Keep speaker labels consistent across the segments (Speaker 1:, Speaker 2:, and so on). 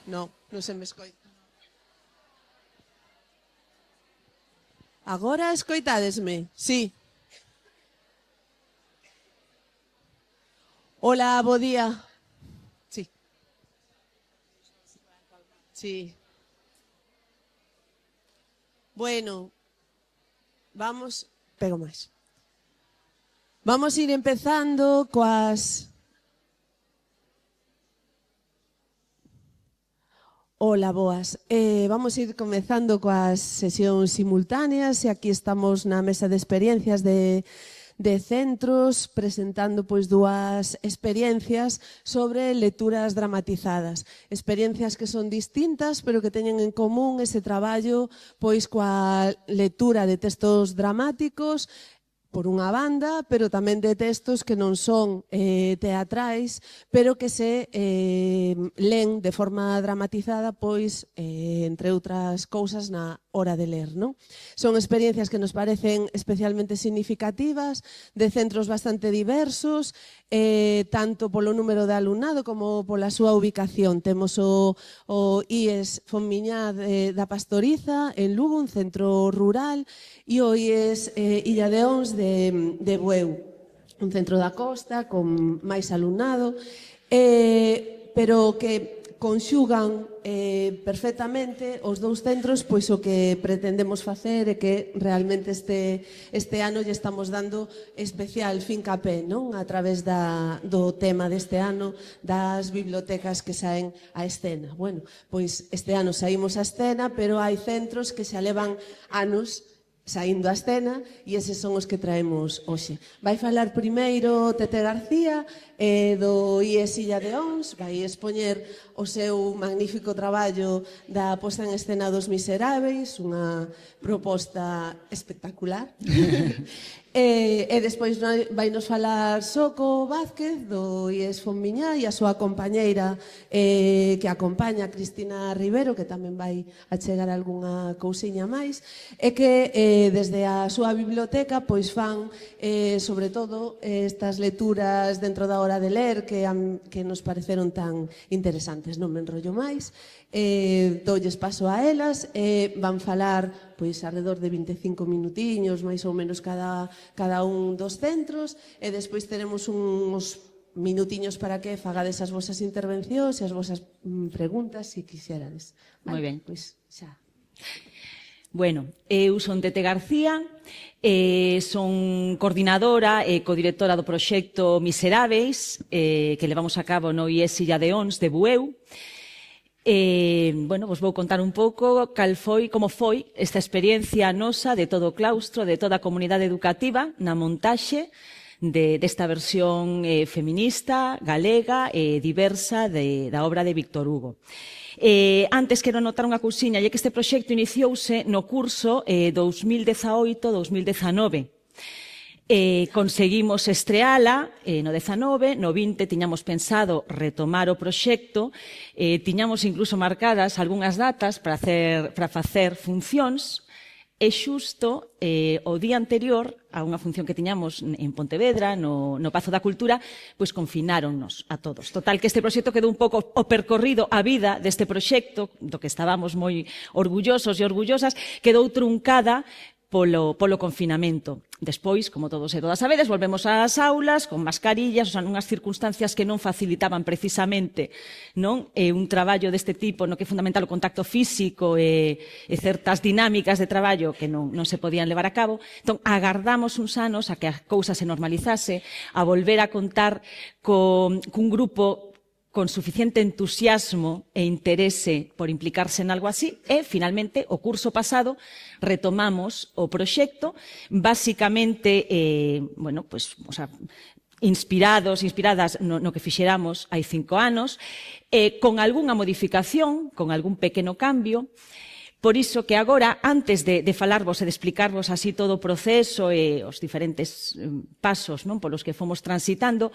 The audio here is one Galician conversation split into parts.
Speaker 1: Non, non se me escoita. Agora escoitadesme? Sí. Hola, bo día. Sí. Sí. Bueno, vamos... Pego máis. Vamos a ir empezando coas... Hola, boas. Vamos a ir comezando coas sesións simultáneas e aquí estamos na mesa de experiencias de centros presentando pois dúas experiencias sobre lecturas dramatizadas. Experiencias que son distintas pero que teñen en común ese traballo pois coa lectura de textos dramáticos por unha banda, pero tamén de textos que non son teatrais, pero que se len de forma dramatizada, pois, entre outras cousas, na hora de ler, non? Son experiencias que nos parecen especialmente significativas, de centros bastante diversos, tanto polo número de alumnado como pola súa ubicación. Temos o IES Fonmiñá da Pastoriza, en Lugo, un centro rural, e o IES Illa de Ons de Bueu, un centro da costa con máis alumnado, pero que conxugan perfectamente os dous centros, pois o que pretendemos facer é que realmente este ano lle estamos dando especial fincapé, non? A través do tema deste ano das bibliotecas que saen á escena. Bueno, pois este ano saímos á escena, pero hai centros que xa levan anos saindo a escena e eses son os que traemos hoxe. Vai falar primeiro Tete García do IES Illa de Ons, vai expoñer o seu magnífico traballo da posta en escena dos Miserábeis, unha proposta espectacular. E despois vai nos falar Soco Vázquez do IES Fonmiñá e a súa compañeira que acompaña, Cristina Rivero, que tamén vai achegar algunha cousiña máis, e que desde a súa biblioteca pois fan sobre todo estas lecturas dentro da hora de ler que nos pareceron tan interesantes. Non me enrollo máis, doulles paso a elas, van falar pois alrededor de 25 minutiños máis ou menos cada un dos centros e despois teremos uns minutiños para que fagades as vosas intervencións e as vosas preguntas se quixerades.
Speaker 2: Moi ben.
Speaker 1: Pois xa.
Speaker 2: Bueno, eu son Tete García, son coordinadora e codirectora do proxecto Miserábeis, que levamos a cabo no IES Illa de Ons de Bueu. Bueno, vos vou contar un pouco como foi esta experiencia nosa de todo o claustro, de toda a comunidade educativa na montaxe desta versión feminista, galega e diversa da obra de Víctor Hugo. Antes quero notar unha cousiña, e que este proxecto iniciouse no curso 2018-2019. Conseguimos estreala no 19, no 20 tiñamos pensado retomar o proxecto, tiñamos incluso marcadas algunhas datas para facer funcións, e xusto o día anterior a unha función que tiñamos en Pontevedra, no Pazo da Cultura, pois confináronnos a todos. Total, que este proxecto quedou un pouco o percorrido, a vida deste proxecto, do que estábamos moi orgullosos e orgullosas, quedou truncada polo confinamento. Despois, como todos e todas sabedes, volvemos ás aulas con mascarillas, o sea, nunhas circunstancias que non facilitaban precisamente un traballo deste tipo, no que é fundamental o contacto físico e certas dinámicas de traballo que non se podían levar a cabo. Entón, agardamos uns anos a que a cousa se normalizase, a volver a contar cun grupo con suficiente entusiasmo e interese por implicarse en algo así, e, finalmente, o curso pasado retomamos o proxecto, basicamente, bueno, pues, o sea, inspiradas no que fixeramos hai 5 anos, con algunha modificación, con algún pequeno cambio. Por iso que agora, antes de falarvos e de explicarvos así todo o proceso e os diferentes pasos polos que fomos transitando,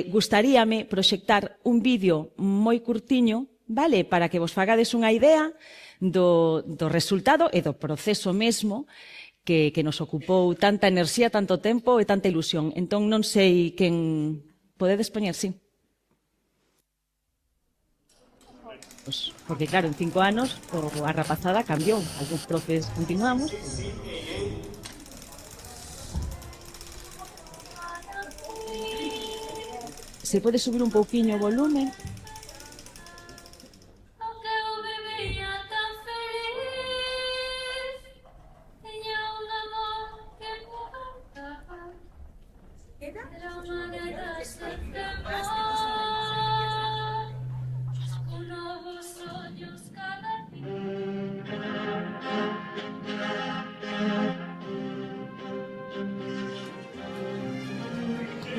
Speaker 2: gustaríame proxectar un vídeo moi curtiño, vale, para que vos fagades unha idea do resultado e do proceso mesmo que nos ocupou tanta enerxía, tanto tempo e tanta ilusión. Entón, non sei quen podedes poñer, sí. Porque claro, en 5 anos a rapazada cambiou. Alguns profes continuamos. Se pode subir un pouquiño o volumen.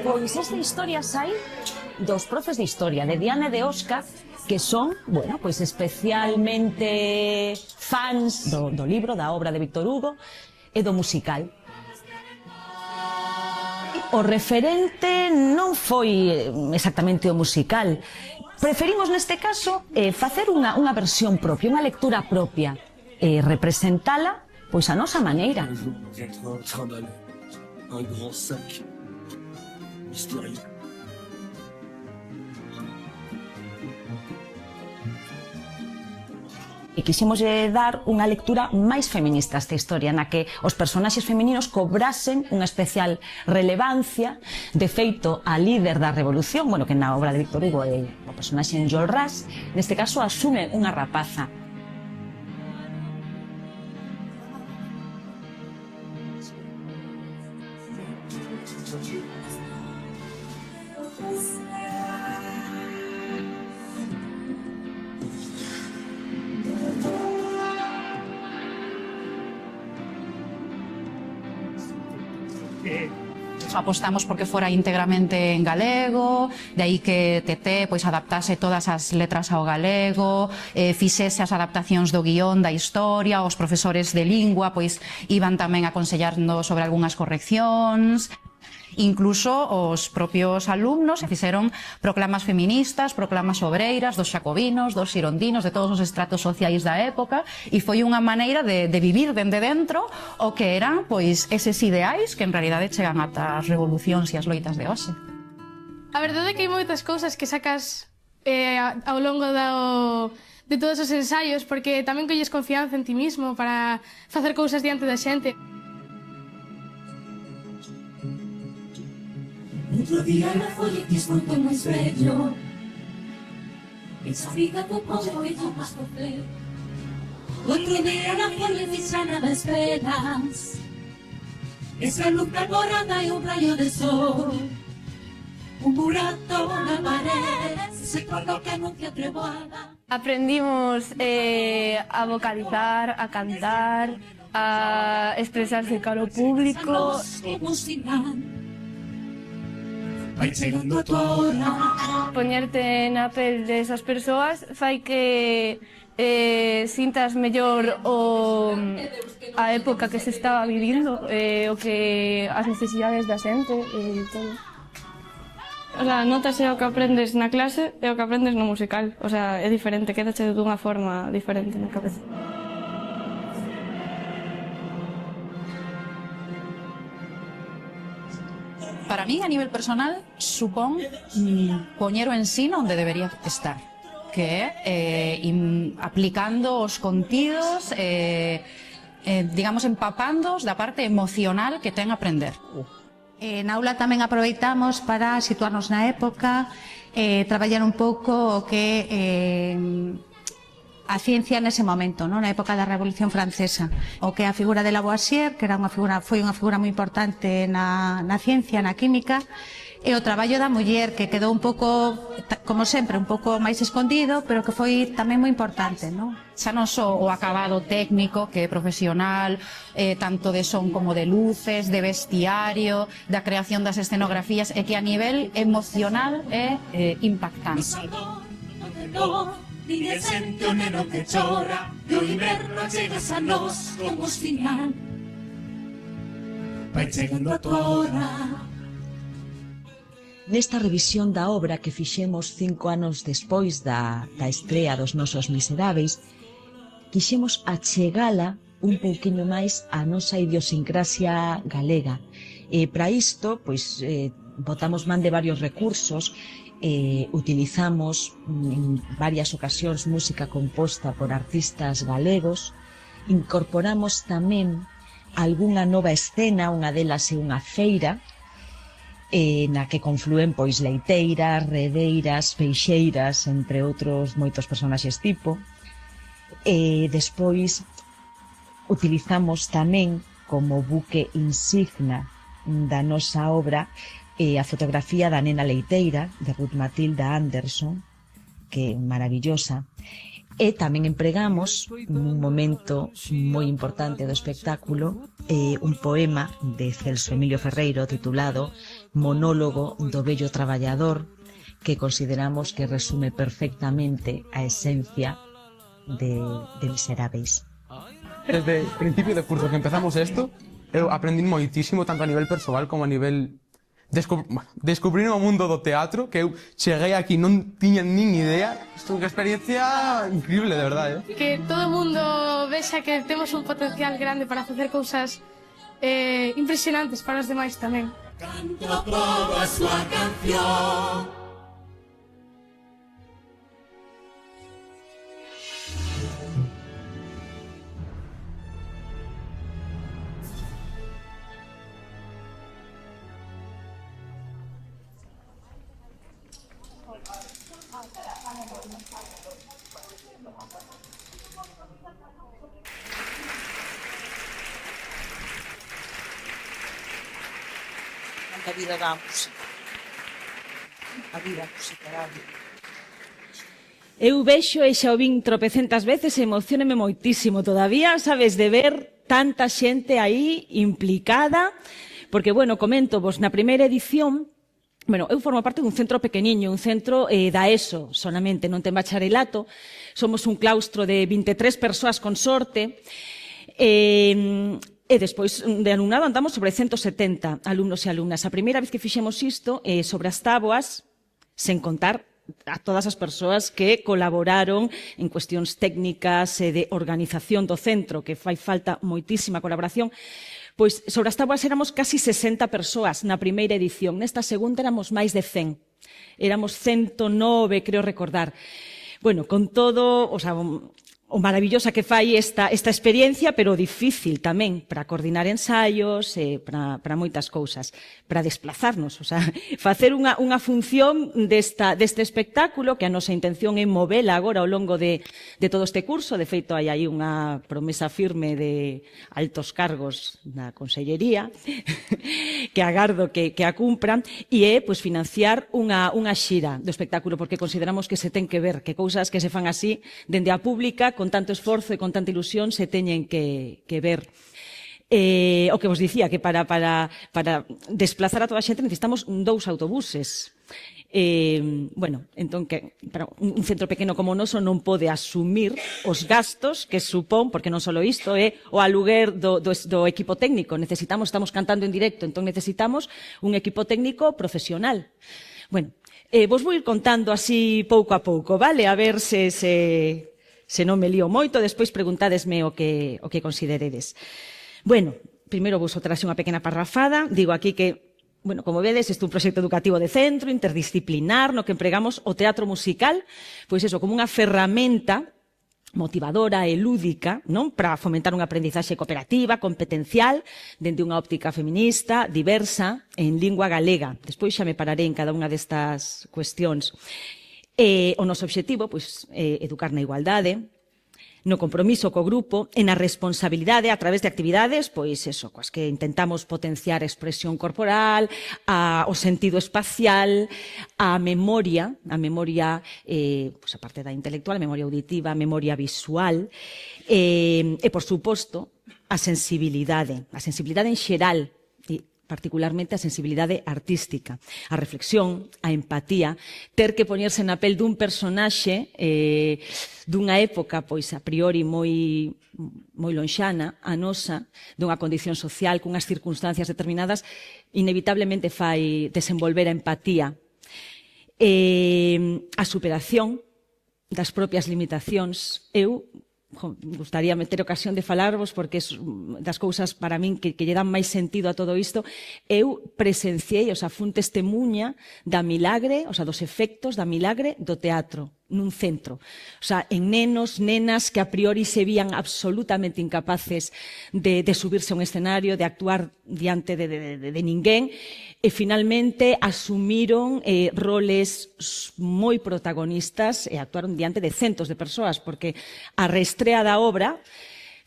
Speaker 3: Pois esta historia sai dos profes de historia, de Diana e de Óscar, que son, bueno, pois especialmente fans do libro, da obra de Víctor Hugo e do musical. O referente non foi exactamente o musical. Preferimos neste caso facer unha versión propia, unha lectura propia, e representala pois a nosa maneira. E quixemos dar unha lectura máis feminista a esta historia, na que os personaxes femininos cobrasen unha especial relevancia. De feito, a líder da revolución, bueno, que na obra de Víctor Hugo é o personaxe Enjolras, neste caso asume unha rapaza.
Speaker 4: Apostamos porque fora íntegramente en galego, de aí que TT pois adaptase todas as letras ao galego, fixese as adaptacións do guión da historia, os profesores de lingua pois iban tamén aconsellando sobre algunhas correccións. Incluso os propios alumnos fixeron proclamas feministas, proclamas obreiras, dos xacobinos, dos xirondinos, de todos os estratos sociais da época, e foi unha maneira de vivir dende dentro o que eran pois eses ideais que en realidade chegan ata as revolucións e as loitas de hoxe.
Speaker 5: A verdade é que hai moitas cousas que sacas ao longo de todos os ensaios, porque tamén colles confianza en ti mismo para facer cousas diante da xente.
Speaker 6: Otro día la folletis junto a un sueño. Esa vida tu poco y tu más complejo. Otro día la folletis ya nada esperas. Esa luz alborada y un rayo de sol. Un burato, una pared, ese color que anuncia treboada.
Speaker 7: Aprendimos a vocalizar, a cantar, a expresarse cara ao público.
Speaker 6: Vai chegando a tua hora.
Speaker 7: Poñerte na pel desas persoas fai que sintas mellor a época que se estaba vivindo, o que as necesidades da xente e todo.
Speaker 5: O sea, notase o que aprendes na clase e o que aprendes no musical. O sea, é diferente, quédache dunha forma diferente na cabeza.
Speaker 4: Para mí, a nivel personal, supón poñer o ensino onde debería estar, que é aplicando os contidos, digamos, empapándoos da parte emocional que ten aprender.
Speaker 8: Na aula tamén aproveitamos para situarnos na época, traballar un pouco o que a ciencia nese momento, na época da Revolución Francesa, o que a figura de Lavoisier, que era foi unha figura moi importante na ciencia, na química, e o traballo da muller, que quedou un pouco, como sempre, un pouco máis escondido, pero que foi tamén moi importante, non?
Speaker 4: Xa non só o acabado técnico, que é profesional, tanto de son como de luces, de vestiario, da creación das escenografías, e que a nivel emocional é impactante.
Speaker 6: Niña sente o neno que chora, e o inverno chegas a nós como os final. Vai chegando a tua hora.
Speaker 9: Nesta revisión da obra que fixemos 5 anos despois da estrea dos Nosos Miserábeis, quixemos achegala un pouquiño máis á nosa idiosincrasia galega. E para isto, pois, botamos man de varios recursos. utilizamos en varias ocasións música composta por artistas galegos, incorporamos tamén algunha nova escena, unha delas é unha feira, na que conflúen pois leiteiras, redeiras, feixeiras, entre outros moitos personaxes tipo. Despois utilizamos tamén como buque insignia da nosa obra a fotografía da nena leiteira de Ruth Matilda Anderson, que é maravillosa, e tamén empregamos nun momento moi importante do espectáculo un poema de Celso Emilio Ferreiro titulado Monólogo do vello traballador, que consideramos que resume perfectamente a esencia de Miseráveis.
Speaker 10: Desde el principio de curso que empezamos esto, eu aprendí moitísimo tanto a nivel persoal como a nivel descubrir o mundo do teatro, que eu cheguei aquí non tiña nin idea. Isto é unha experiencia increíble, de verdade.
Speaker 5: Que todo o mundo vexa que temos un potencial grande para facer cousas impresionantes para os demais tamén.
Speaker 6: Canto toda a súa canción.
Speaker 11: A vida da música. A vida musical.
Speaker 2: Eu vexo e xa o vin tropecentas veces e emocioneme moitísimo todavía, sabes, de ver tanta xente aí implicada, porque, bueno, comento vos, na primeira edición, bueno, eu formo parte dun centro pequeniño, un centro da ESO, solamente, non ten bacharelato, somos un claustro de 23 persoas con sorte, e despois de alumnado andamos sobre 170 alumnos e alumnas. A primeira vez que fixemos isto sobre as táboas, sen contar a todas as persoas que colaboraron en cuestións técnicas e de organización do centro, que fai falta moitísima colaboración, pois sobre as táboas éramos casi 60 persoas na primeira edición. Nesta segunda éramos máis de 100. Éramos 109, creo recordar. Bueno, con todo, o sea, o maravillosa que fai esta experiencia, pero difícil tamén para coordinar ensaios e para moitas cousas, para desplazarnos, o sea, facer unha función deste espectáculo, que a nosa intención é movela agora ao longo de todo este curso. De feito, hai aí unha promesa firme de altos cargos na Consellería que agardo que a cumpran, e é pois financiar unha xira do espectáculo, porque consideramos que se ten que ver, que cousas que se fan así dende a pública con tanto esforzo e con tanta ilusión se teñen que ver. O que vos dicía, que para desplazar a toda a xente necesitamos 2 autobuses. Bueno, entón que para un centro pequeno como o noso non pode asumir os gastos que supón, porque non só isto é o aluguer do equipo técnico. Estamos cantando en directo, entón necesitamos un equipo técnico profesional. Bueno, vos vou ir contando así pouco a pouco, vale? A ver se non me lío moito, despois preguntadesme o que consideredes. Bueno, primeiro vos traxe unha pequena parrafada. Digo aquí que, bueno, como vedes, este é un proxecto educativo de centro, interdisciplinar, no que empregamos o teatro musical, pois eso, como unha ferramenta motivadora e lúdica, non? Para fomentar unha aprendizaxe cooperativa, competencial, dende unha óptica feminista, diversa, en lingua galega. Despois xa me pararé en cada unha destas cuestións. O noso obxectivo, pois, educar na igualdade, no compromiso co grupo, e na responsabilidade a través de actividades, pois eso, coas que intentamos potenciar a expresión corporal, o sentido espacial, a memoria, pois a parte da intelectual, a memoria auditiva, a memoria visual, e por suposto, a sensibilidade en xeral, particularmente a sensibilidade artística, a reflexión, a empatía, ter que poñerse na pel dun personaxe dunha época, pois a priori moi lonxana, a nosa, dunha condición social, cunhas circunstancias determinadas, inevitablemente fai desenvolver a empatía. A superación das propias limitacións. Eu gustaría ter ocasión de falarvos porque é das cousas para min que lle dan máis sentido a todo isto. Eu presenciei, fun testemunha da milagre, dos efectos da milagre do teatro nun centro. En nenos, nenas que a priori se vían absolutamente incapaces de subirse a un escenario, de actuar diante de ninguén, e finalmente asumiron roles moi protagonistas e actuaron diante de centos de persoas, porque a reestrea da obra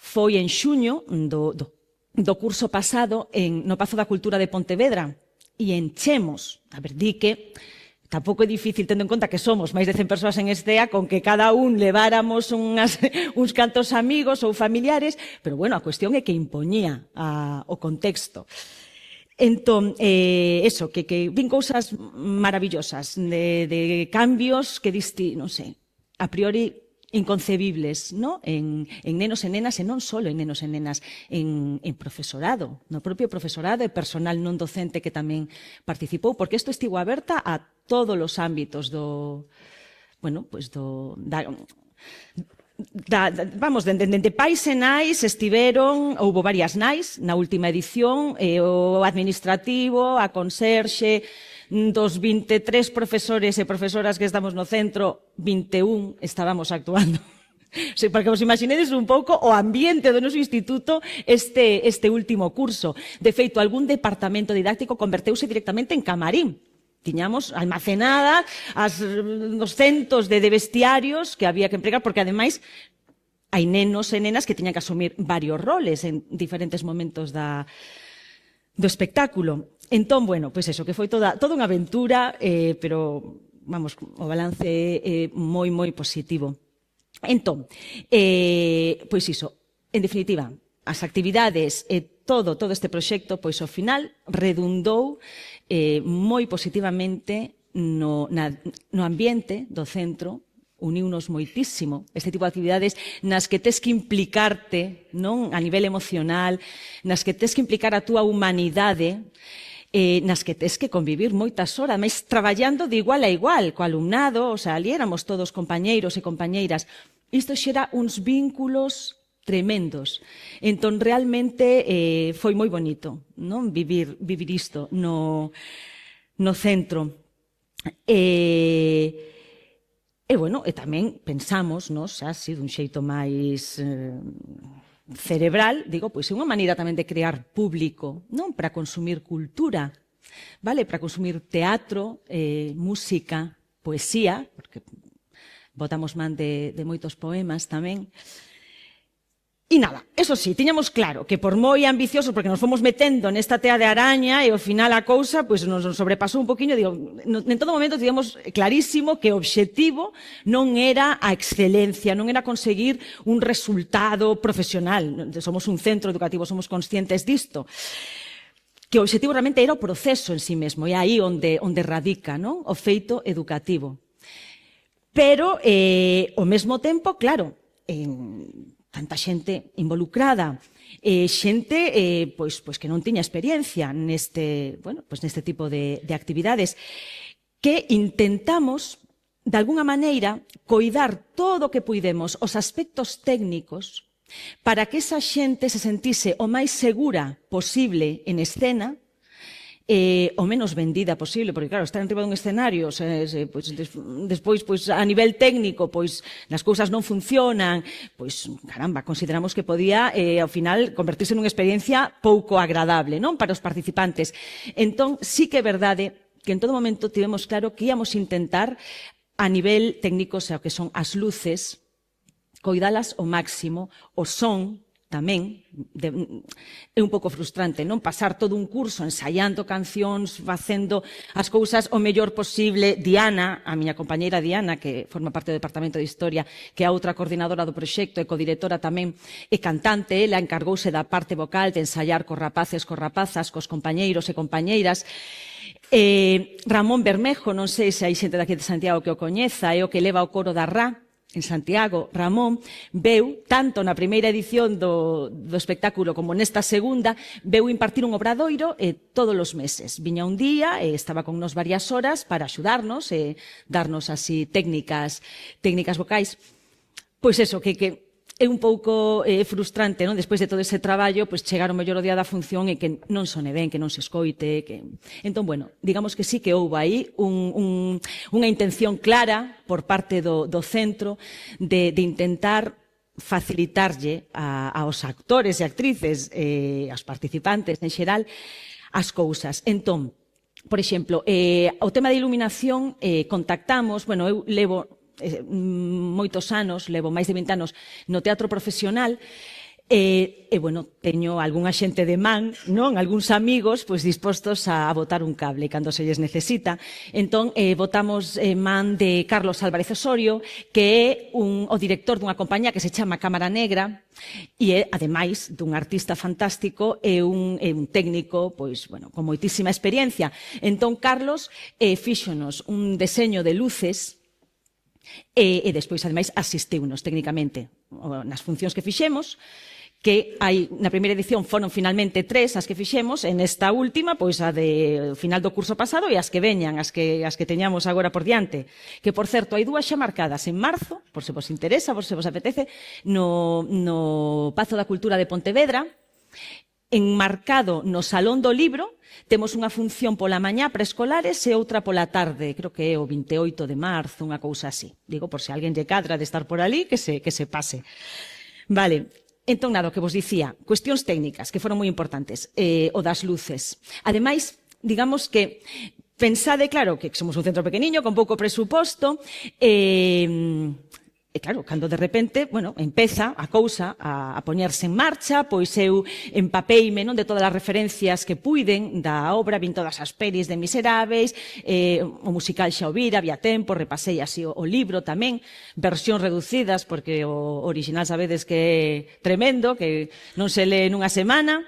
Speaker 2: foi en xuño do curso pasado no Pazo da Cultura de Pontevedra, e enchemos, di que tampouco é difícil, tendo en conta que somos máis de 100 persoas en Estea, con que cada un leváramos uns cantos amigos ou familiares, pero, bueno, a cuestión é que impoñía o contexto. Entón, que vin cousas maravillosas, de cambios que diste, non sei, a priori inconcebibles, en nenos e nenas, e non só en nenos e nenas, en profesorado, no propio profesorado e personal non docente que tamén participou, porque isto estivo aberta a todos os ámbitos dende pais e nais estiveron, houbo varias nais na última edición, o administrativo, a conserxe, dos 23 profesores e profesoras que estamos no centro, 21 estábamos actuando. Para que vos imaginedes un pouco o ambiente do noso instituto este último curso. De feito, algún departamento didáctico converteuse directamente en camarín. Tiñamos almacenadas os centos de vestiarios que había que empregar, porque ademais hai nenos e nenas que tiñan que asumir varios roles en diferentes momentos do espectáculo. Entón, bueno, pois eso, que foi toda unha aventura, pero, vamos, o balance é moi, moi positivo. Entón, pois iso, en definitiva, as actividades e todo este proxecto, pois ao final redundou moi positivamente no ambiente do centro, uniunos moitísimo este tipo de actividades nas que tes que implicarte, non, a nivel emocional, nas que tes que implicar a túa humanidade, nas que tes que convivir moitas horas, mas traballando de igual a igual, co alumnado, ali éramos todos compañeiros e compañeiras. Isto xera uns vínculos tremendos. Entón, realmente foi moi bonito, non, vivir isto no centro. E tamén pensamos, así dun xeito máis cerebral, digo, pois é unha maneira tamén de crear público, non, para consumir cultura, vale, para consumir teatro, música, poesía, porque botamos man de moitos poemas tamén. E nada, eso sí, tiñamos claro que por moi ambiciosos, porque nos fomos metendo nesta tea de araña e ao final a cousa nos sobrepasou un poquinho, digo, en todo momento tivemos clarísimo que o obxectivo non era a excelencia, non era conseguir un resultado profesional. Somos un centro educativo, somos conscientes disto. Que o obxectivo realmente era o proceso en sí mesmo, e aí onde radica, non, o feito educativo. Pero, ao mesmo tempo, claro, tanta xente involucrada, xente que non tiña experiencia neste tipo de actividades, que intentamos, de alguna maneira, coidar todo o que puidemos os aspectos técnicos para que esa xente se sentise o máis segura posible en escena, o menos vendida posible, porque claro, estar enriba dun escenario, despois, a nivel técnico, as cousas non funcionan, caramba, consideramos que podía, ao final, convertirse nunha experiencia pouco agradable, non, para os participantes. Entón, sí que é verdade que en todo momento tivemos claro que íamos intentar, a nivel técnico, o que son as luces, coidalas ao máximo, o son, tamén, é un pouco frustrante, non? Pasar todo un curso ensaiando cancións, facendo as cousas o mellor posible. Diana, a miña compañeira Diana, que forma parte do Departamento de Historia, que é a outra coordinadora do proxecto e codirectora tamén, e cantante, ela encargouse da parte vocal, de ensaiar cos rapaces, cos rapazas, cos compañeiros e compañeiras. Ramón Bermejo, non sei se hai xente daqui de Santiago que o coñeza, é o que leva o coro da Ra, en Santiago. Ramón veu, tanto na primeira edición do espectáculo como nesta segunda, veu impartir un obradoiro todos os meses. Viña un día e estaba con nos varias horas para axudarnos e darnos así técnicas vocais. Pois eso, que é un pouco frustrante, non? Despois de todo ese traballo, pois chegar o mellor o día da función e que non sone ben, que non se escoite, que... Entón, bueno, digamos que sí que houve aí unha intención clara por parte do centro de intentar facilitarlle aos actores e actrices, aos participantes en xeral, as cousas. Entón, por exemplo, o tema de iluminación contactamos, bueno, eu levo moitos anos, levo máis de 20 anos no teatro profesional e bueno, teño algunha xente de man, non? Algúns amigos pois dispostos a botar un cable cando se lles necesita. Entón, botamos man de Carlos Álvarez Osorio, que é o director dunha compañía que se chama Cámara Negra e é, ademais, dun artista fantástico e un técnico, pois, bueno, con moitísima experiencia. Entón, Carlos fíxonos un deseño de luces e despois, ademais, asistiunos técnicamente nas funcións que fixemos, que hai, na primeira edición foron finalmente 3 as que fixemos, en esta última, pois a de final do curso pasado e as que veñan, as que teñamos agora por diante, que, por certo, hai 2 xa marcadas en marzo, por se vos interesa, por se vos apetece, no Pazo da Cultura de Pontevedra, enmarcado no Salón do Libro. Temos unha función pola mañá para escolares e outra pola tarde, creo que é o 28 de marzo, unha cousa así. Digo, por se alguén lle cadra de estar por ali, que se pase. Vale, entón, nada, o que vos dicía, cuestións técnicas que foron moi importantes, o das luces. Ademais, digamos que pensade, claro, que somos un centro pequeniño, con pouco presuposto, e claro, cando de repente, bueno, empeza a cousa a poñerse en marcha, pois eu empapeime, non, de todas as referencias que puiden da obra, vin todas as pelis de Miseráveis, o musical xa o vira, había tempo, repasei así o libro tamén, versións reducidas, porque o original sabedes que é tremendo, que non se lee nunha semana,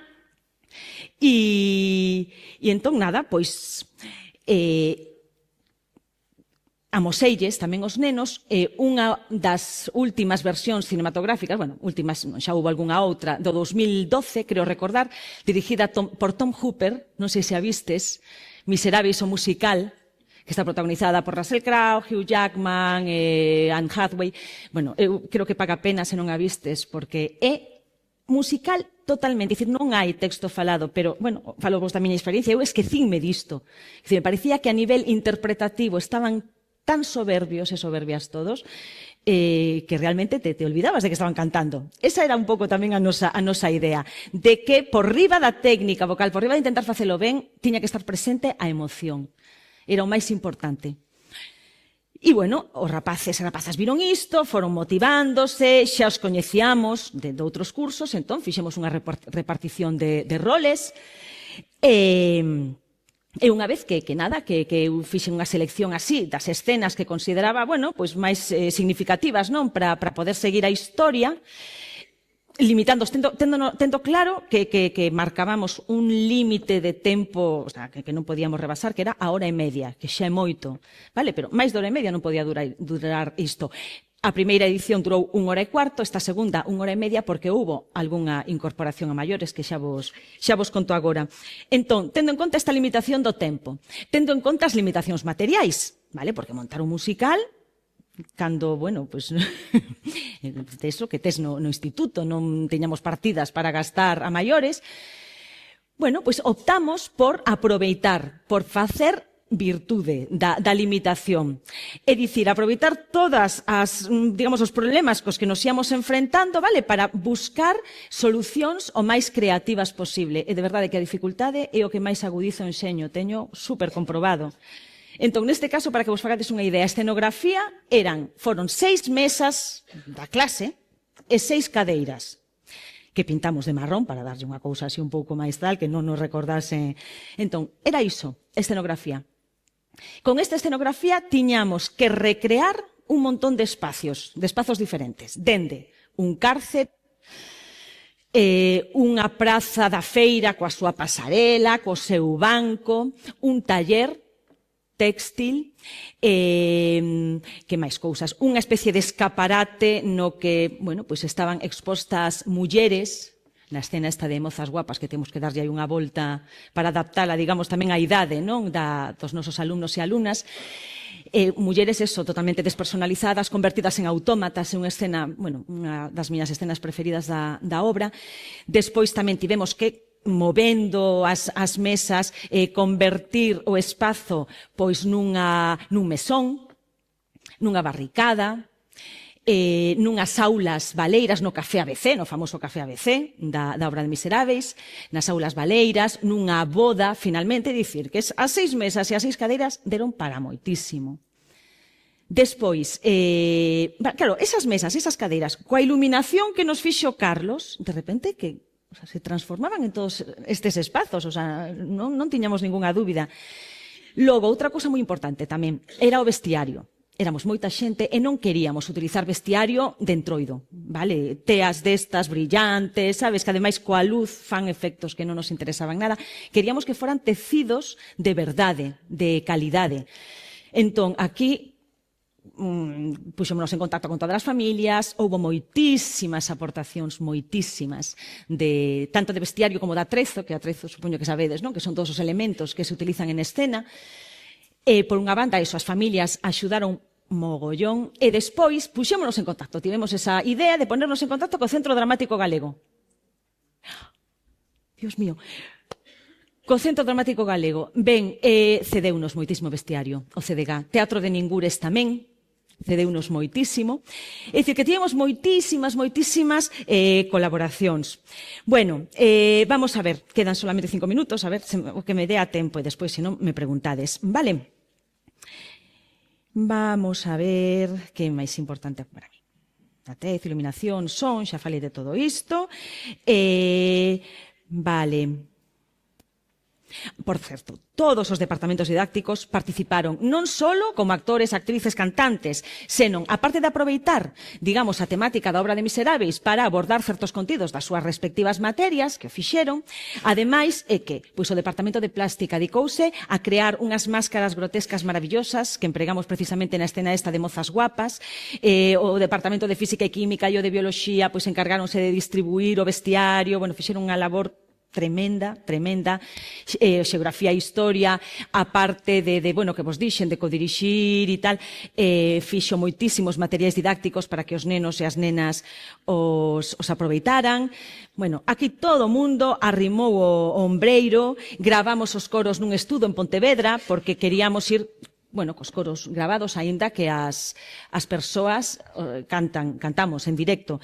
Speaker 2: e entón, nada, pois... amoseilles tamén os nenos unha das últimas versións cinematográficas, bueno, últimas, xa houve algunha outra, do 2012, creo recordar, dirigida por Tom Hooper, non sei se a vistes, Miseráveis o musical, que está protagonizada por Russell Crowe, Hugh Jackman, Anne Hathaway. Bueno, eu creo que paga pena se non a vistes, porque é musical totalmente, dicir, non hai texto falado, pero, bueno, falo vos da miña experiencia, eu esquecínme disto. Dicir, me parecía que a nivel interpretativo estaban tan soberbios e soberbias todos, que realmente te olvidabas de que estaban cantando. Esa era un pouco tamén a nosa idea, de que por riba da técnica vocal, por riba de intentar facelo ben, tiña que estar presente a emoción. Era o máis importante. E, bueno, os rapaces e rapazas viron isto, foron motivándose, xa os coñecíamos de outros cursos, entón fixemos unha repartición de roles, e unha vez que eu fixen unha selección así das escenas que consideraba, bueno, pois máis significativas, non, para poder seguir a historia, limitándose, tendo claro que marcábamos un límite de tempo, o sea, que non podíamos rebasar, que era a hora e media, que xa é moito, vale? Pero máis de hora e media non podía durar isto. A primeira edición durou 1 hora e cuarto, esta segunda 1 hora e media, porque houbo algunha incorporación a maiores que xa vos conto agora. Entón, tendo en conta esta limitación do tempo, tendo en conta as limitacións materiais, vale? Porque montar un musical, cando, bueno, pois, eso que tes no instituto, non teñamos partidas para gastar a maiores, bueno, pois optamos por aproveitar, por facer virtude da limitación. É dicir, aproveitar todas digamos, os problemas cos que nos íamos enfrentando, vale, para buscar solucións o máis creativas posible. E de verdade que a dificultade é o que máis agudiza o enxeño, teño super comprobado. Entón, neste caso, para que vos fagades unha idea, a escenografía foron 6 mesas da clase e 6 cadeiras que pintamos de marrón para darlle unha cousa así un pouco máis tal, que non nos recordase. Entón, era iso, escenografía. Con esta escenografía tiñamos que recrear un montón de espazos diferentes, dende un cárcere, unha praza da feira coa súa pasarela, co seu banco, un taller téxtil, que máis cousas, unha especie de escaparate no que, bueno, pois estaban expostas mulleres, na escena esta de mozas guapas que temos que darlle aí unha volta para adaptala, digamos, tamén á idade, non, dos nosos alumnos e alumnas. mulleres eso, totalmente despersonalizadas, convertidas en autómatas, en unha escena, bueno, unha das miñas escenas preferidas da obra. Despois tamén tivemos que movendo as mesas, convertir o espazo pois nun mesón, nunha barricada, nunhas aulas baleiras no Café ABC, no famoso Café ABC da obra de Miseráveis, nas aulas baleiras, nunha boda, finalmente, dicir que as 6 mesas e as 6 cadeiras deron para moitísimo. Despois, claro, esas mesas, esas cadeiras, coa iluminación que nos fixo Carlos, de repente que se transformaban en todos estes espazos, non tiñamos ningunha dúbida. Logo, outra cousa moi importante tamén, era o vestiario. Éramos moita xente e non queríamos utilizar vestiario de entroido, vale? Teas destas brillantes, sabes, que ademais coa luz fan efectos que non nos interesaban nada. Queríamos que foran tecidos de verdade, de calidade. Entón, aquí puxémonos en contacto con todas as familias, houbo moitísimas aportacións, moitísimas, tanto de vestiario como de atrezo, que atrezo supoño que sabedes, non? Que son todos os elementos que se utilizan en escena. Por unha banda, as familias axudaron mogollón, e despois puxémonos en contacto, tivemos esa idea de ponernos en contacto co Centro Dramático Galego. Dios mío, co Centro Dramático Galego, ben, cedeunos moitísimo vestiario, o CDG, Teatro de Ningures tamén, cedeunos moitísimo, é dicir, que tivemos moitísimas colaboracións. Bueno, vamos a ver, quedan solamente 5 minutos, a ver, o que me dé a tempo e despois, se non, me preguntades, vale? Vamos a ver que é máis importante para mí. A tez, iluminación, son, xa falei de todo isto. Vale. Por certo, todos os departamentos didácticos participaron non só como actores, actrices, cantantes, senón, aparte de aproveitar, digamos, a temática da obra de Miseráveis para abordar certos contidos das súas respectivas materias, que o fixeron, ademais é que pois, o Departamento de Plástica dedicouse a crear unhas máscaras grotescas maravillosas que empregamos precisamente na escena esta de Mozas Guapas, o Departamento de Física e Química e o de Bioloxía pois encargáronse de distribuir o vestiario, bueno, fixeron unha labor tremenda, xeografía e historia, a parte bueno, que vos dixen, de codirixir e tal, fixo moitísimos materiais didácticos para que os nenos e as nenas os aproveitaran. Bueno, aquí todo o mundo arrimou o ombreiro, gravamos os coros nun estudo en Pontevedra, porque queríamos ir bueno, cos coros grabados, aínda que as persoas cantamos en directo.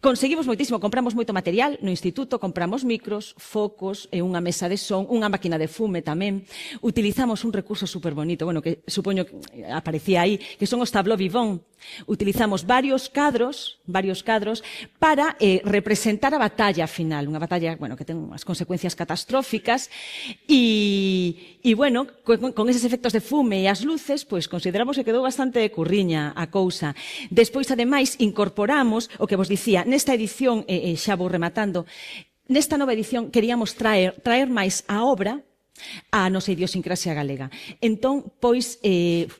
Speaker 2: Conseguimos moitísimo, compramos moito material no instituto, compramos micros, focos e unha mesa de son, unha máquina de fume tamén. Utilizamos un recurso superbonito, bueno, que supoño que aparecía aí, que son os tableaux vivants. Utilizamos varios cadros para representar a batalla final, unha batalla, bueno, que ten unhas consecuencias catastróficas e bueno, con eses efectos de fume e as luces, pois consideramos que quedou bastante curriña a cousa. Despois, ademais, incorporamos o que vos dicía, nesta edición, xa vou rematando, nesta nova edición queríamos traer máis a obra a nosa idiosincrasia galega. Entón, pois,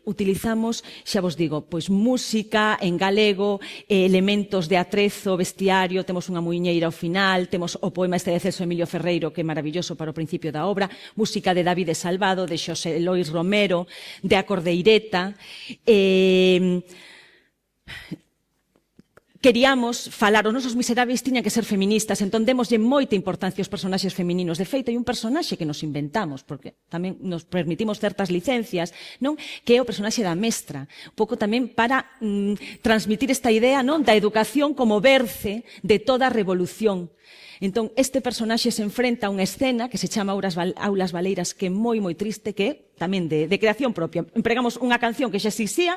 Speaker 2: utilizamos, xa vos digo, pois música en galego, elementos de atrezo, vestiario, temos unha muiñeira ao final, temos o poema este de Celso Emilio Ferreiro, que é maravilloso para o principio da obra, música de David Salvado, de Xosé Lois Romero, de Acordeireta, queríamos falar, os nosos Miseráveis tiñan que ser feministas, entón demoslle moita importancia aos personaxes femininos. De feito, hai un personaxe que nos inventamos, porque tamén nos permitimos certas licencias, non? Que é o personaxe da mestra, un pouco tamén para transmitir esta idea, non? Da educación como berce de toda a revolución. Entón, este personaxe se enfrenta a unha escena que se chama Aulas Baleiras, que é moi triste, que é tamén de creación propia. Empregamos unha canción que xa existía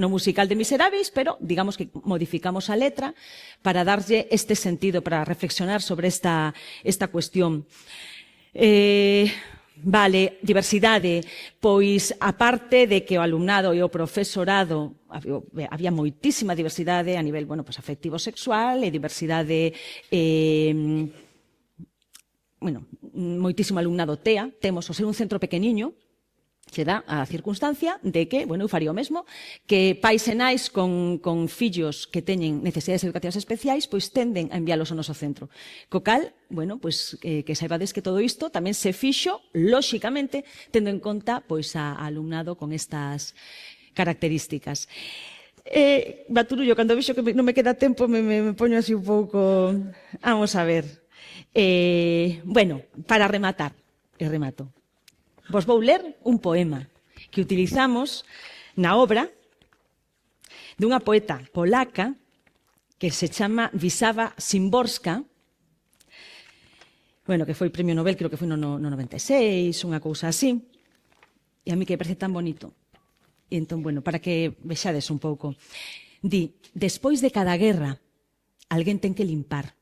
Speaker 2: no musical de Miseráveis, pero digamos que modificamos a letra para darlle este sentido, para reflexionar sobre esta cuestión. Vale, diversidade, pois aparte de que o alumnado e o profesorado había moitísima diversidade a nivel, bueno, pois afectivo-sexual e diversidade, bueno, moitísimo alumnado TEA, temos o ser un centro pequeniño, se dá a circunstancia de que, bueno, eu faría o mesmo, que pais e nais con fillos que teñen necesidades educativas especiais, pois tenden a enviálos ao noso centro. Co cal, bueno, pois que saibades que todo isto tamén se fixo, lóxicamente, tendo en conta pois a alumnado con estas características. Baturullo, cando vexo que non me queda tempo, me poño así un pouco... Vamos a ver. Bueno, para rematar, e remato, vos vou ler un poema que utilizamos na obra dunha poeta polaca que se chama Wisława Szymborska, bueno, que foi premio Nobel, creo que foi no 96, unha cousa así, e a mí que me parece tan bonito. E entón, bueno, para que vexades un pouco. Di, despois de cada guerra, alguén ten que limpar.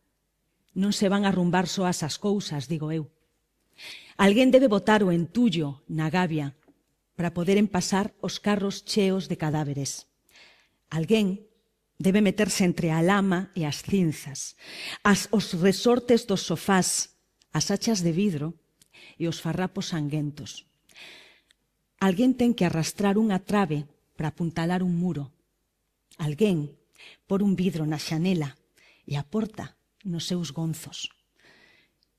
Speaker 2: Non se van a arrumbar soas as cousas, digo eu. Alguén debe botar o entullo na gavia para poderen pasar os carros cheos de cadáveres. Alguén debe meterse entre a lama e as cinzas, os resortes dos sofás, as hachas de vidro e os farrapos sanguentos. Alguén ten que arrastrar unha trave para apuntalar un muro. Alguén por un vidro na xanela e a porta nos seus gonzos.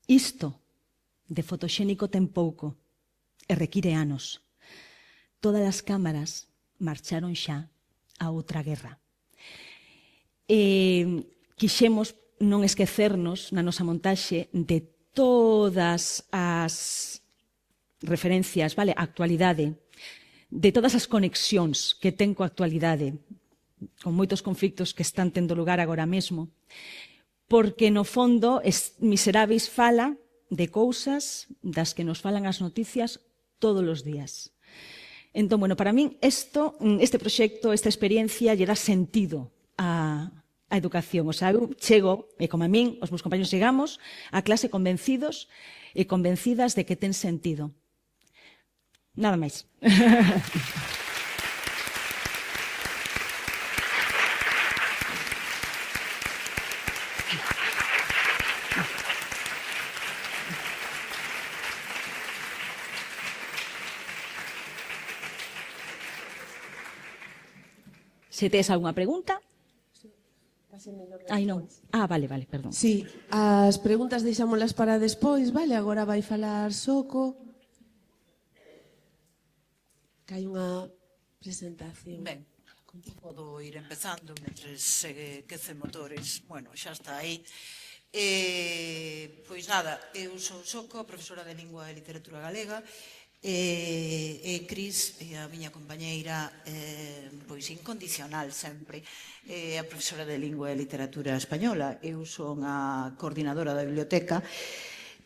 Speaker 2: Isto de fotoxénico ten pouco e require anos. Todas as cámaras marcharon xa a outra guerra. Quixemos non esquecernos na nosa montaxe de todas as referencias, vale, a actualidade, de todas as conexións que ten coa actualidade, con moitos conflictos que están tendo lugar agora mesmo, porque no fondo Miseráveis fala de cousas das que nos falan as noticias todos os días. Entón, bueno, para min este proxecto, esta experiencia, lle dá sentido a educación. O sea, eu chego, e como a min, os meus compañeros chegamos a clase convencidos e convencidas de que ten sentido. Nada máis. Se tes algunha pregunta? Ai, non. Vale, perdón.
Speaker 1: Sí, as preguntas deixámolas para despois, vale? Agora vai falar Soco. Que hai unha presentación.
Speaker 11: Ben, podo ir empezando mentre se quece motores. Bueno, xa está aí. Pois nada, eu son Soco, profesora de Lingua e Literatura Galega, e Cris, a miña compañeira, pois incondicional sempre, a profesora de Lingua e Literatura Española. Eu son a coordinadora da biblioteca.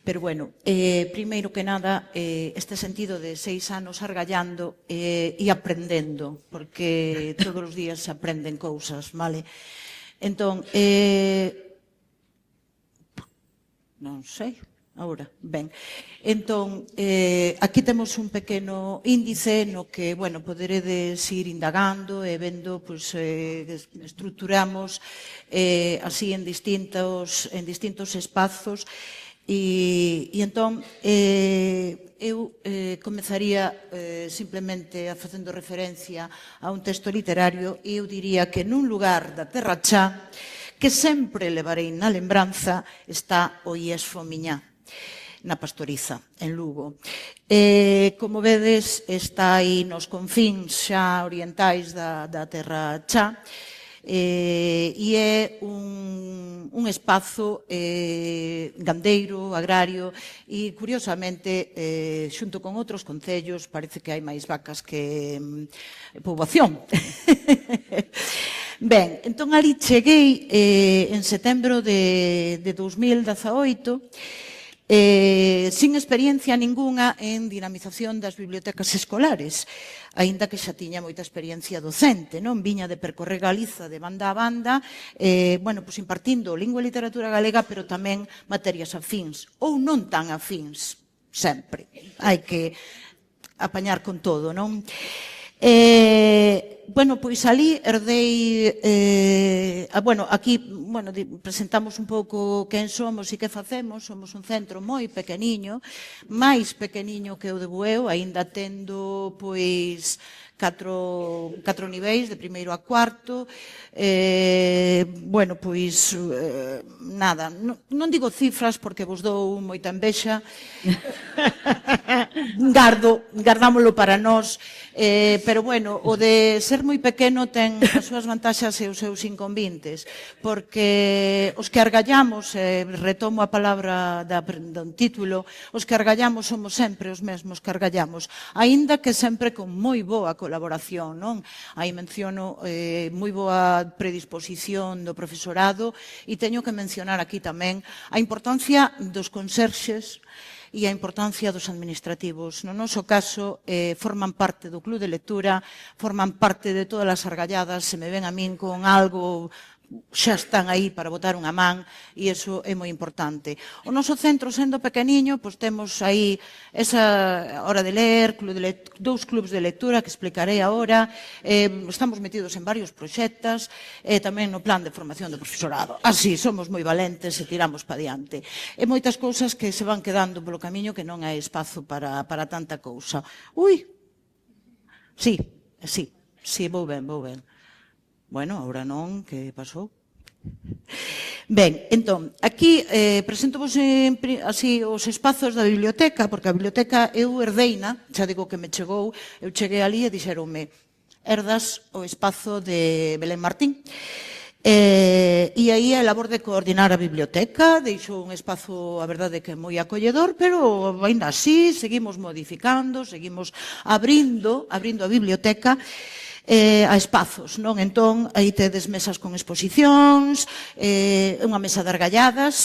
Speaker 11: Pero, bueno, primeiro que nada, este sentido de 6 anos argallando e aprendendo, porque todos os días se aprenden cousas, vale? Entón, non sei, agora, ben. Entón, aquí temos un pequeno índice no que, bueno, poderedes ir indagando e vendo, pois, estruturamos así en distintos espazos. E entón, eu comezaría simplemente facendo referencia a un texto literario e eu diría que nun lugar da Terra Chá que sempre levarei na lembranza está o IES Fomiñá, na Pastoriza, en Lugo. Como vedes, está aí nos confíns xa orientais da Terra Chá, e é un espazo gandeiro, agrario, e curiosamente, xunto con outros concellos, parece que hai máis vacas que poboación. Ben, entón ali cheguei en setembro de 2018, sin experiencia ninguna en dinamización das bibliotecas escolares, aínda que xa tiña moita experiencia docente, non? Viña de percorrer Galiza de banda a banda, bueno, pois impartindo lingua e literatura galega, pero tamén materias afíns, ou non tan afíns, sempre. Hai que apañar con todo, non? Bueno, pois ali herdei, aquí presentamos un pouco quen somos e que facemos. Somos un centro moi pequeniño, máis pequeniño que o de Bueu, aínda tendo pois 4 niveis, de primeiro a cuarto. Nada, non digo cifras porque vos dou moita envexa, gardámolo para nós, pero bueno, o de ser moi pequeno ten as súas vantaxas e os seus inconvenientes, porque os que argallamos, retomo a palabra do título, os que argallamos somos sempre os mesmos que argallamos, aínda que sempre con moi boa colaboración, non? Aí menciono moi boa predisposición do profesorado e teño que mencionar aquí tamén a importancia dos conserxes e a importancia dos administrativos. No noso caso, forman parte do club de lectura, forman parte de todas as argalladas, se me ven a min con algo, xa están aí para botar unha man, e iso é moi importante. O noso centro, sendo pequeniño, pois temos aí esa hora de ler, dous clubs de lectura que explicarei agora, estamos metidos en varios proxectos, tamén no plan de formación do profesorado. Así, somos moi valentes e tiramos pa diante. E moitas cousas que se van quedando polo camiño que non hai espazo para tanta cousa. Sí, vou ben. Bueno, agora non, que pasou? Ben, entón, aquí presentovos así os espazos da biblioteca, porque a biblioteca eu herdeina, xa digo que me chegou, eu cheguei ali e dixeronme, herdas o espazo de Belén Martín. E aí a labor de coordinar a biblioteca, deixo un espazo, a verdade, que é moi acolledor, pero ainda así seguimos modificando, seguimos abrindo a biblioteca a espazos, non? Entón, aí tedes mesas con exposicións, unha mesa de argalladas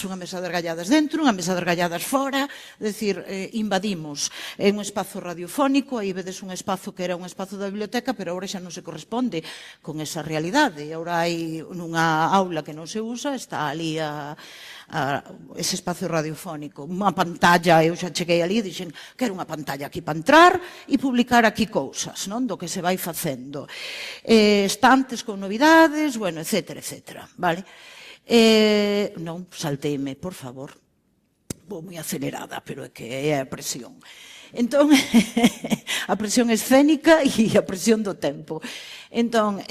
Speaker 11: dentro, unha mesa de argalladas fora, é dicir, invadimos un espazo radiofónico, aí vedes un espazo que era un espazo da biblioteca, pero agora xa non se corresponde con esa realidade. Agora hai nunha aula que non se usa, está ali ese espazo radiofónico, unha pantalla, eu xa cheguei ali e dixen, quero unha pantalla aquí para entrar e publicar aquí cousas, non? Do que se vai facendo. Estantes con novidades, bueno, etcétera, vale? Non, salteime, por favor. Vou moi acelerada, pero é que é a presión. Entón, a presión escénica e a presión do tempo. Entón,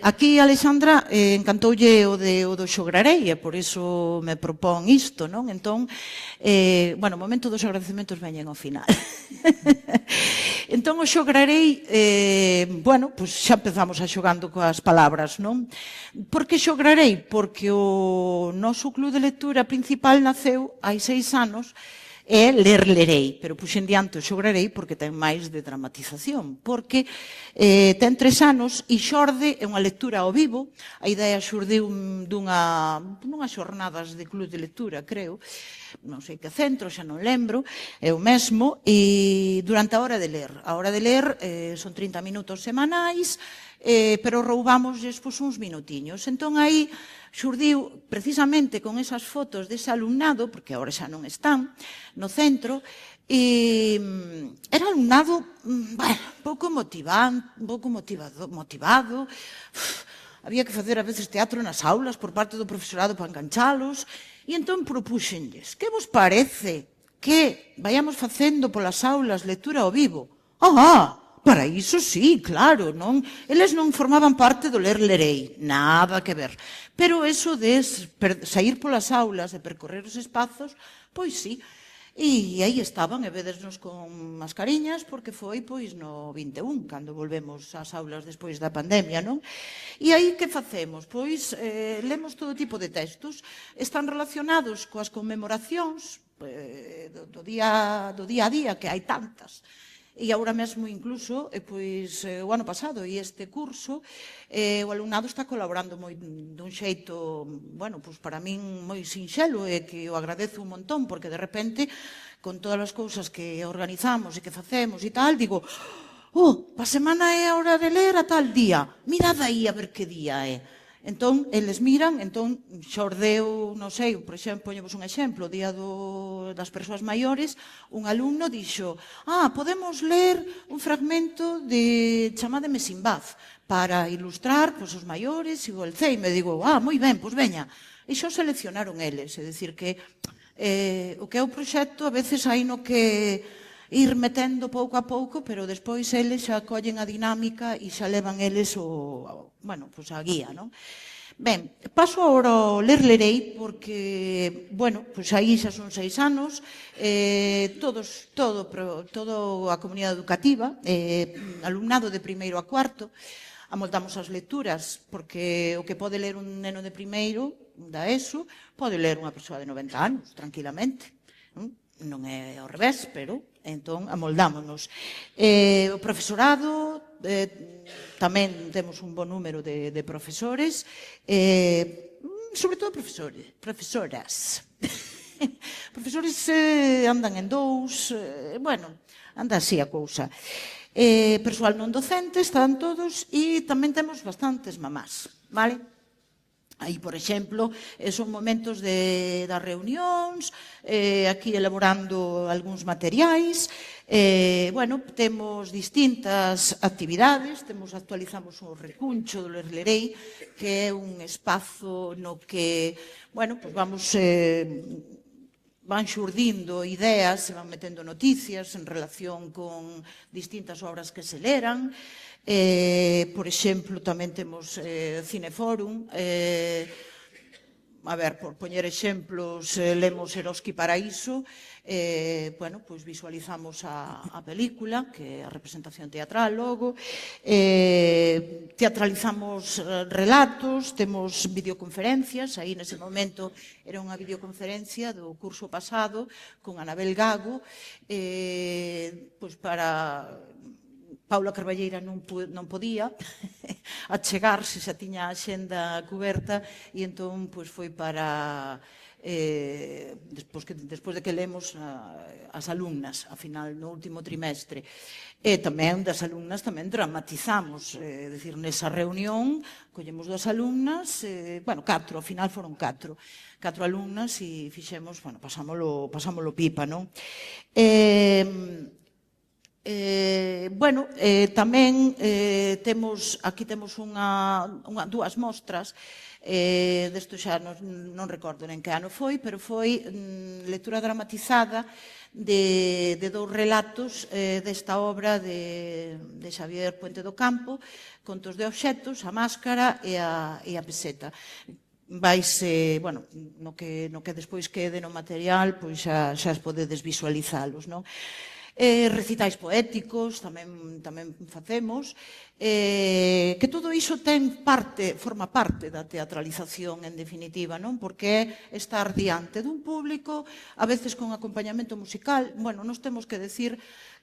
Speaker 11: aquí Alexandra encantoulle o do Xograrei, e por iso me propón isto, non? Entón, o momento dos agradecementos veñen ao final. Entón, o Xograrei, xa empezamos a xogando coas palabras, non? Por que Xograrei? Porque o noso club de lectura principal naceu hai 6 anos, é Lerei, pero puxen diante o Xograrei porque ten máis de dramatización, porque ten 3 anos e xorde é unha lectura ao vivo. A idea xurdiu dunhas xornadas de club de lectura, creo, non sei que centro, xa non lembro, é o mesmo, e durante a hora de ler. A hora de ler son 30 minutos semanais, pero roubamos despois uns minutiños. Entón aí xurdiu precisamente con esas fotos dese alumnado, porque agora xa non están no centro, e era alumnado pouco motivado, había que facer a veces teatro nas aulas por parte do profesorado para enganchalos, e entón propúxenlles, que vos parece que vayamos facendo polas aulas lectura ao vivo? Para iso sí, claro, non? Eles non formaban parte do Lerei, nada que ver. Pero eso de sair polas aulas e percorrer os espazos, pois sí. E aí estaban, e vedesnos con mascariñas, porque foi pois no 21, cando volvemos ás aulas despois da pandemia, non? E aí que facemos? Pois lemos todo tipo de textos, están relacionados coas conmemoracións do día a día, que hai tantas. E agora mesmo incluso, o ano pasado e este curso, o alumnado está colaborando dun xeito, para min moi sinxelo, e que o agradezo un montón, porque de repente, con todas as cousas que organizamos e que facemos e tal, digo, pa semana é a hora de ler a tal día, mirad aí a ver que día é. Entón, eles miran, entón, xordeu, non sei, por exemplo, poñemos un exemplo, o Día das Persoas Maiores, un alumno dixo, podemos ler un fragmento de Chamádeme Simbaz para ilustrar os maiores e o Alzheimer. Digo, moi ben, pois veña. E xo seleccionaron eles, é dicir que o que é o proxecto, a veces hai no que ir metendo pouco a pouco, pero despois eles xa collen a dinámica e xa levan eles a guía, non? Ben, paso agora ao lerei, porque, aí xa son 6 anos, todo a comunidade educativa, alumnado de primeiro a cuarto, amoldamos as lecturas, porque o que pode ler un neno de primeiro, da ESO, pode ler unha persoa de 90 anos, tranquilamente. Non é ao revés, pero entón amoldámonos. O profesorado, tamén temos un bon número de profesores, sobre todo profesoras. Profesores andan en 2, anda así a cousa. Persoal non docente, están todos, e tamén temos bastantes mamás, vale? Aí, por exemplo, son momentos das reunións, aquí elaborando algúns materiais, temos distintas actividades, actualizamos o recuncho do Lerlerei, que é un espazo no que, van xurdindo ideas, se van metendo noticias en relación con distintas obras que se leran. Por exemplo, tamén temos Cineforum. Por poñer exemplos, lemos Eroski Paraíso, visualizamos a película, que é a representación teatral logo, teatralizamos relatos, temos videoconferencias, aí nese momento era unha videoconferencia do curso pasado con Anabel Gago, para... Paula Carballeira non podía achegarse, xa tiña a xenda cuberta, e entón foi para, despois de que lemos as alumnas, a final, no último trimestre. E tamén das alumnas tamén dramatizamos, é dicir, nesa reunión, collemos 2 alumnas, 4, ao final foron 4 alumnas, e fixemos, pasámolo pipa, non? Tamén aquí temos dúas mostras, desto xa non recordo en que ano foi, pero foi lectura dramatizada de 2 relatos desta obra de Xavier Puente do Campo, Contos de obxectos, A máscara e a peseta. Vaise, no que despois quede no material, pois xa podedes visualizalos, non? Recitais poéticos tamén facemos, que todo iso forma parte da teatralización, en definitiva, non? Porque é estar diante dun público, a veces con acompañamento musical. Nos temos que decir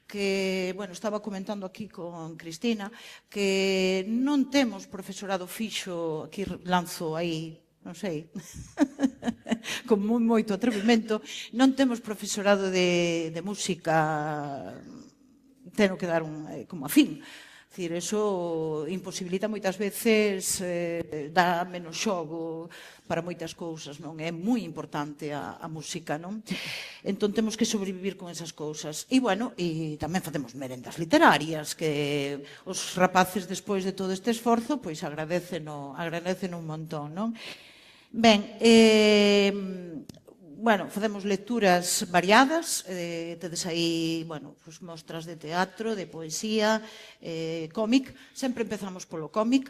Speaker 11: que, estaba comentando aquí con Cristina, que non temos profesorado fixo, aquí lanzo aí, non sei, con moito atrevimento, non temos profesorado de música, teno que dar como a fin. Dicir, eso imposibilita moitas veces, dá menos xogo para moitas cousas, non? É moi importante a música, non? Entón temos que sobrevivir con esas cousas. E, tamén facemos merendas literarias, que os rapaces, despois de todo este esforzo, pois agradecen un montón, non? Ben, facemos lecturas variadas, tedes aí, mostras de teatro, de poesía, cómic, sempre empezamos polo cómic,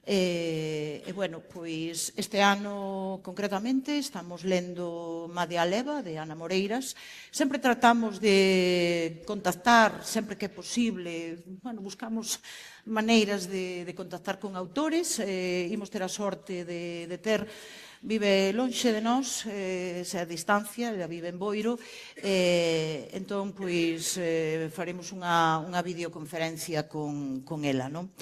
Speaker 11: este ano, concretamente, estamos lendo Madea Leva, de Ana Moreiras. Sempre tratamos de contactar, sempre que é posible, buscamos maneiras de contactar con autores, imos ter a sorte de ter, vive lonxe de nós, xa a distancia, ela vive en Boiro, entón, faremos unha videoconferencia con ela, non?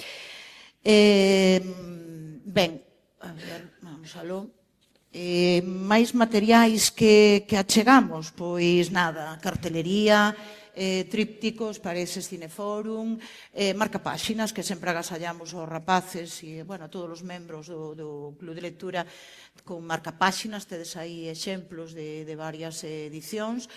Speaker 11: Vamos aló. máis materiais que achegamos, pois nada, cartelería, trípticos para eses cineforum, marcapáxinas que sempre agasallamos aos rapaces e, bueno, a todos os membros do Club de Lectura con marcapáxinas, tedes aí exemplos de varias edicións.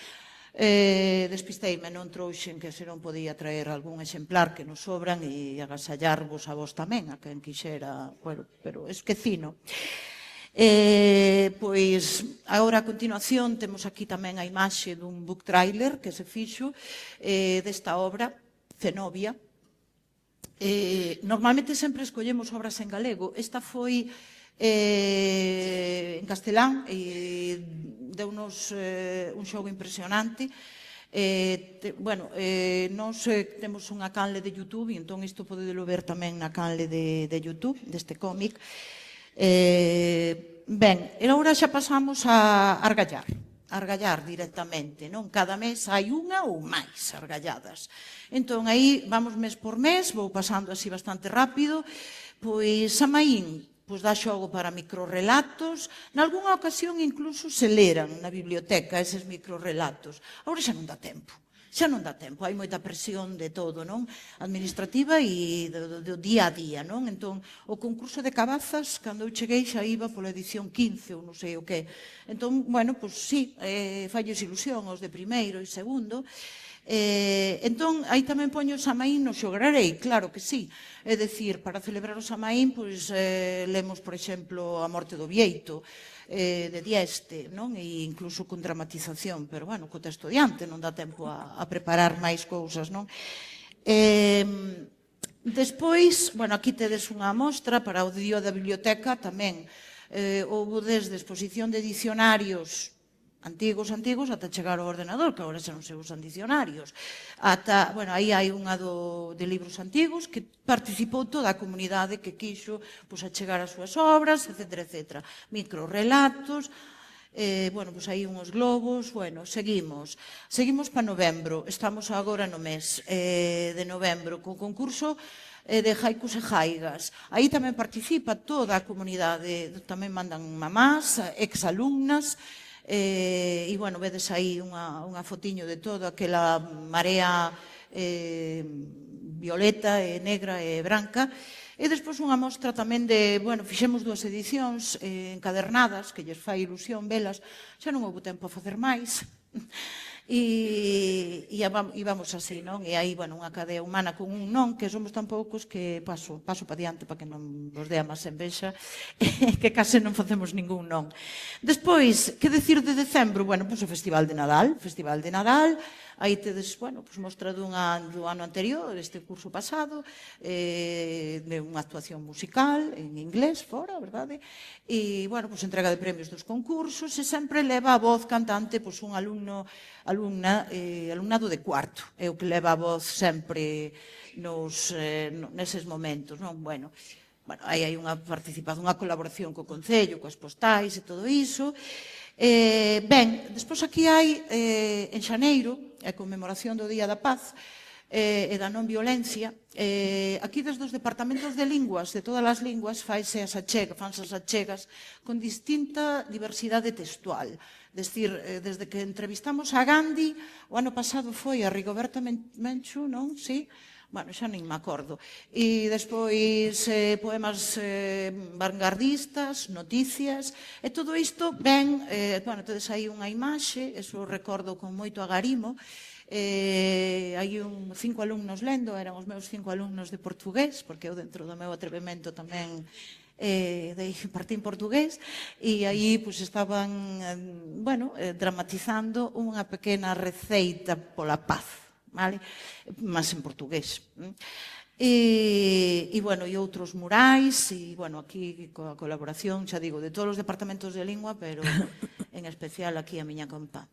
Speaker 11: Despisteime, non trouxen, que se non podía traer algún exemplar que nos sobran e agasallarvos a vos tamén, a quen quixera, bueno, pero esquecino. Pois, agora a continuación temos aquí tamén a imaxe dun book trailer que se fixo desta obra, Zenobia. Normalmente sempre escollemos obras en galego. Esta foi en castelán e deunos un xogo impresionante. Bueno, nós temos unha canle de YouTube e entón isto podedelo ver tamén na canle de YouTube deste cómic. Ben, e agora xa pasamos a argallar directamente, non? Cada mes hai unha ou máis argalladas. Entón, aí vamos mes por mes, vou pasando así bastante rápido, pois Samaín, pois dá xogo para microrrelatos, nalgúnha ocasión incluso se leran na biblioteca eses microrrelatos. Agora xa non dá tempo. Xa non dá tempo, hai moita presión de todo, non? Administrativa e do día a día, non? Entón, o concurso de cabazas, cando eu cheguei xa iba pola edición 15 ou non sei o que. Entón, bueno, pois sí, falles ilusión aos de primeiro e segundo. Entón, aí tamén poño o Samaín no Xogararei, claro que sí. É dicir, para celebrar o Samaín, pois lemos, por exemplo, A morte do Bieito, de Dieste, non? E incluso con dramatización, pero, bueno, co texto diante non dá tempo a preparar máis cousas, non? Despois, bueno, aquí tedes unha mostra para o Día da Biblioteca, tamén houve desde exposición de dicionarios antigos, ata chegar ao ordenador, que agora xa non se usan dicionarios. Ata, bueno, aí hai unha de libros antigos que participou toda a comunidade que quixo a chegar as súas obras, etc. Microrrelatos, bueno, pois aí unhos globos, bueno, seguimos para novembro, estamos agora no mes de novembro, co concurso de haikus e jaigas. Aí tamén participa toda a comunidade, tamén mandan mamás, exalumnas, e, bueno, vedes aí unha fotiño de todo, aquela marea violeta e negra e branca. E despois unha mostra tamén de, bueno, fixemos 2 edicións encadernadas, que lles fai ilusión velas, xa non houve tempo a facer máis. E vamos así, non? E aí, bueno, unha cadea humana con un non, que somos tan poucos que paso para diante para que non vos dea máis envexa, que case non facemos ningún non. Despois, que decir de decembro? Bueno, pois o Festival de Nadal, aí tedes, bueno, pois mostra do ano anterior, este curso pasado, de unha actuación musical en inglés, fora, verdade? E, bueno, pois entrega de premios dos concursos, e sempre leva a voz cantante, pois un alumnado de cuarto, é o que leva a voz sempre neses momentos, non? Bueno, aí hai unha participación, unha colaboración co Concello, coas postais e todo iso. Ben, despois aquí hai, en xaneiro, a conmemoración do Día da Paz e da non violencia. Aquí desde os departamentos de linguas, de todas as linguas, fanse as achegas con distinta diversidade textual. Decir, desde que entrevistamos a Gandhi, o ano pasado foi a Rigoberta Menchú, non? Sí? Bueno, xa nin me acordo. E despois poemas vanguardistas, noticias, e todo isto ben, bueno, tedes aí unha imaxe, eso recordo con moito agarimo, hai 5 alumnos lendo, eran os meus 5 alumnos de portugués, porque eu dentro do meu atrevemento tamén partín portugués, e aí estaban, bueno, dramatizando unha pequena receita pola paz, vale? Mas en portugués. E, bueno, e outros murais, e, bueno, aquí coa colaboración, xa digo, de todos os departamentos de lingua, pero en especial aquí a miña compa.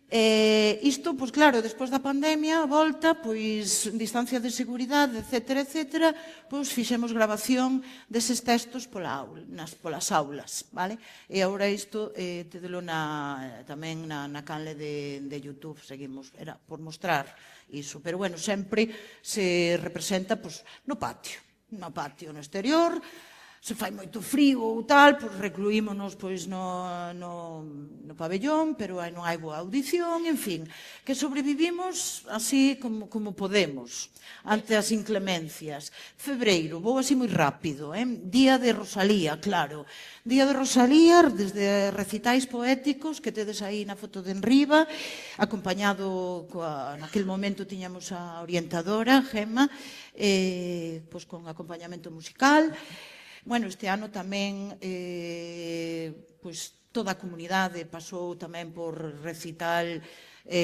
Speaker 11: Isto, pois claro, despois da pandemia, a volta, pois, distancia de seguridade, etc., pois fixemos grabación deses textos polas aulas, vale? E agora isto, tedelo tamén na canle de YouTube, seguimos, era por mostrar iso, pero, bueno, sempre se representa, pois, no patio, no exterior, se fai moito frío ou tal, pois recluímonos pois no pabellón, pero non hai boa audición, en fin, que sobrevivimos así como podemos ante as inclemencias. Febreiro, vou así moi rápido, Día de Rosalía, claro. Día de Rosalía, desde recitais poéticos que tedes aí na foto de enriba, acompañado, naquel momento tiñamos a orientadora, Gemma, pois con acompañamento musical. Bueno, este ano tamén pois toda a comunidade pasou tamén por recital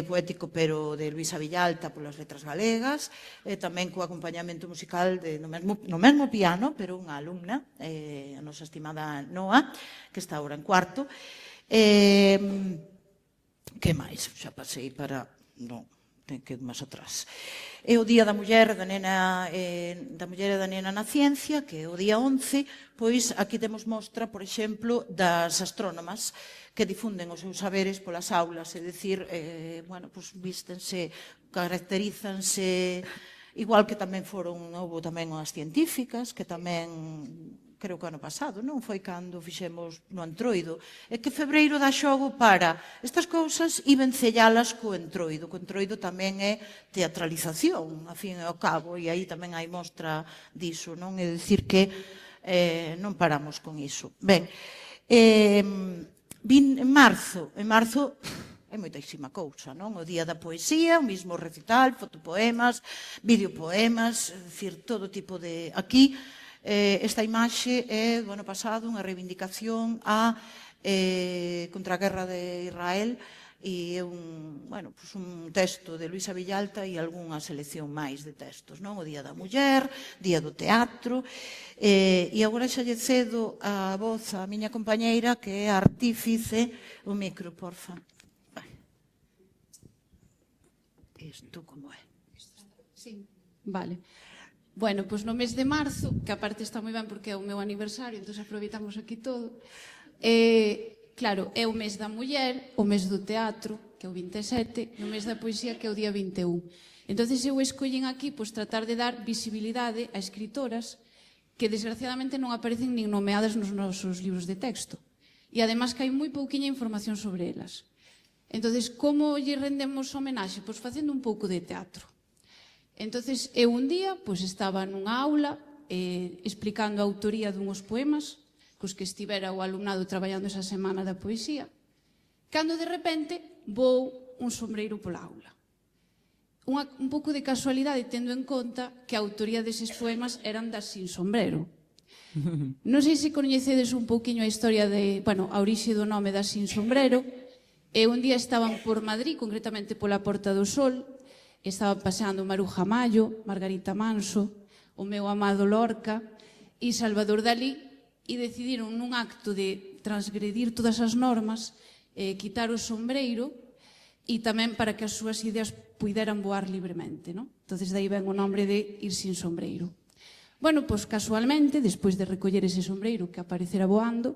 Speaker 11: poético, pero de Luisa Villalta polas letras galegas, tamén co acompañamento musical no mesmo piano, pero unha alumna, a nosa estimada Noa, que está agora en cuarto. Que máis? Xa pasei para... Non, ten que ir máis atrás. É o Día da Muller e da Nena na Ciencia, que é o día 11, pois aquí temos mostra, por exemplo, das astrónomas que difunden os seus saberes polas aulas, é dicir, vístense, caracterízanse, igual que tamén houve tamén as científicas, que tamén... creo que ano pasado, non foi cando fixemos no Entroido, é que febreiro dá xogo para estas cousas e vencellalas co Entroido. O Entroido tamén é teatralización, a fin e ao cabo, e aí tamén hai mostra diso, non? É dicir que non paramos con iso. Ben, en marzo é moitísima cousa, non? O Día da Poesía, o mismo recital, fotopoemas, videopoemas, é dicir, todo tipo de... Aquí, esta imaxe é do ano pasado unha reivindicación contra a guerra de Israel e é un texto de Luisa Villalta e algunha selección máis de textos, non? O Día da Muller, Día do Teatro, e agora xa lle cedo a voz á miña compañeira que é a artífice. O micro, porfa. Isto como é?
Speaker 12: Sí, vale. Bueno, pois no mes de marzo, que aparte está moi ben porque é o meu aniversario, entón aproveitamos aquí todo, claro, é o mes da muller, o mes do teatro, que é o 27, e o mes da poesía, que é o día 21. Entón eu escollen aquí pois tratar de dar visibilidade a escritoras que desgraciadamente non aparecen nin nomeadas nos nosos libros de texto. E ademais que hai moi pouquiña información sobre elas. Entón, como lle rendemos homenaxe? Pois facendo un pouco de teatro. Entón, eu un día estaba nunha aula explicando a autoría dunhos poemas cos que estivera o alumnado traballando esa semana da poesía, cando de repente vou un sombreiro pola aula. Un pouco de casualidade tendo en conta que a autoría deses poemas eran das Sin Sombrero. Non sei se coñecedes un pouquiño a historia a orixe do nome das Sin Sombrero. Un día estaban por Madrid, concretamente pola Porta do Sol. Estaba paseando Maruja Mayo, Margarita Manso, o meu amado Lorca e Salvador Dalí e decidiron nun acto de transgredir todas as normas, quitar o sombreiro e tamén para que as súas ideas puideran voar libremente. Entón, daí ven o nombre de Ir sin sombreiro. Bueno, pois casualmente, despois de recoller ese sombreiro que aparecera voando,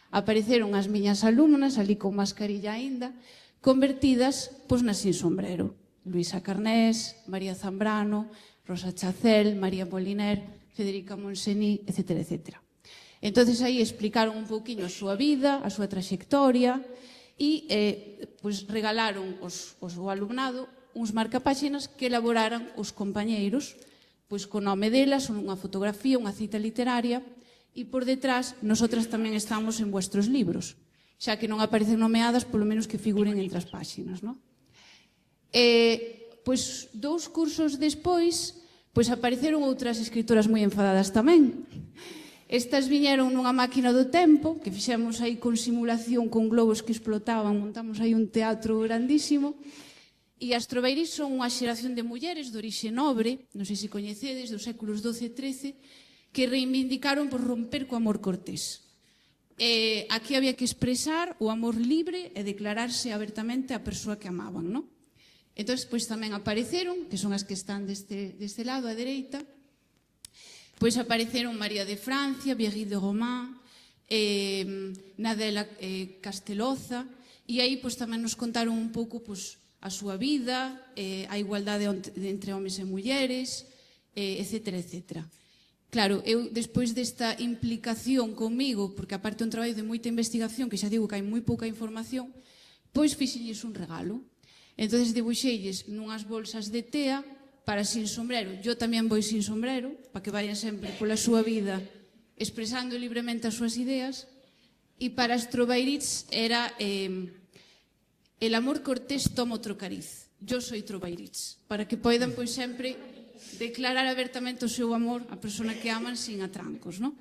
Speaker 12: apareceron as miñas alumnas, ali con mascarilla aínda, convertidas nas Sin Sombrero. Luisa Carnés, María Zambrano, Rosa Chacel, María Moliner, Federica Monsení, etc. etc. Entón, aí explicaron un pouquiño a súa vida, a súa traxectoria e regalaron ao alumnado uns marcapáxinas que elaboraran os compañeiros co nome delas, unha fotografía, unha cita literaria e por detrás, nosotras tamén estamos en vuestros libros, xa que non aparecen nomeadas, polo menos que figuren entre as páxinas, non? Pois 2 cursos despois apareceron outras escritoras moi enfadadas tamén. Estas viñeron nunha máquina do tempo que fixemos aí con simulación con globos que explotaban, montamos aí un teatro grandísimo e as Troveirís son unha xeración de mulleres de orixe nobre, non sei se coñecedes, dos séculos XII e XIII, que reivindicaron por romper co amor cortés. Aquí había que expresar o amor libre e declararse abertamente a persoa que amaban, non? Entón, tamén apareceron, que son as que están deste lado, á dereita, apareceron María de Francia, Virgile de Romain, Nadella Casteloza, e aí tamén nos contaron un pouco a súa vida, a igualdade entre homes e mulleres, etc. etc. claro, eu despois desta implicación comigo, porque aparte é un traballo de moita investigación, que xa digo que hai moi pouca información, pois fixenlles un regalo. Entón, dibuixeilles nunhas bolsas de tea para sin sombrero. Yo tamén vou sin sombrero, para que vayan sempre pola súa vida expresando libremente as súas ideas. E para as Trovairits era el amor cortés toma outro cariz. Yo soy Trovairits. Para que poidan, pois, sempre declarar abertamente o seu amor á persona que aman sin atrancos, non?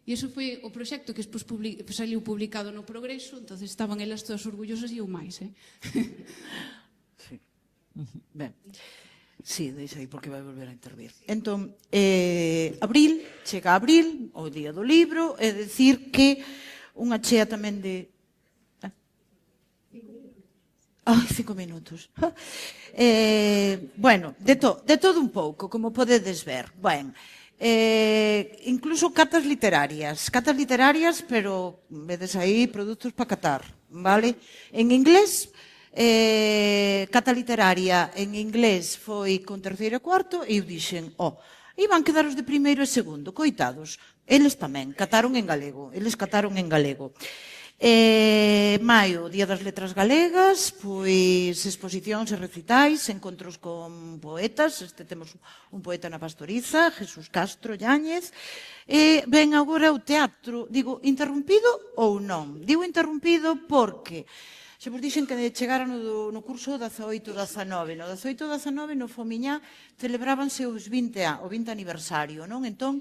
Speaker 12: E iso foi o proxecto que despois saliu publicado no Progreso, entón estaban elas todas orgullosas e eu máis,
Speaker 11: Sí. Ben. Sí, deixa aí porque vai volver a intervir. Entón, abril, chega abril, o día do libro, é dicir que unha chea tamén de... 5 minutos. Bueno, de todo un pouco, como podedes ver. Bueno, incluso catas literarias, pero vedes aí produtos para catar, vale? En inglés, cata literaria en inglés foi con terceiro e cuarto e eu dixen, iban quedar os de primeiro e segundo, coitados, eles tamén cataron en galego, Maio, Día das Letras Galegas, pois exposicións e recitais, encontros con poetas, temos un poeta na Pastoriza, Jesús Castro Yáñez, e ven agora o teatro, digo, interrompido ou non? Digo interrompido porque xa vos dixen que chegaran no curso 18-19, no 18-19 no Fomiñá celebrábanse o 20 aniversario, non? Entón,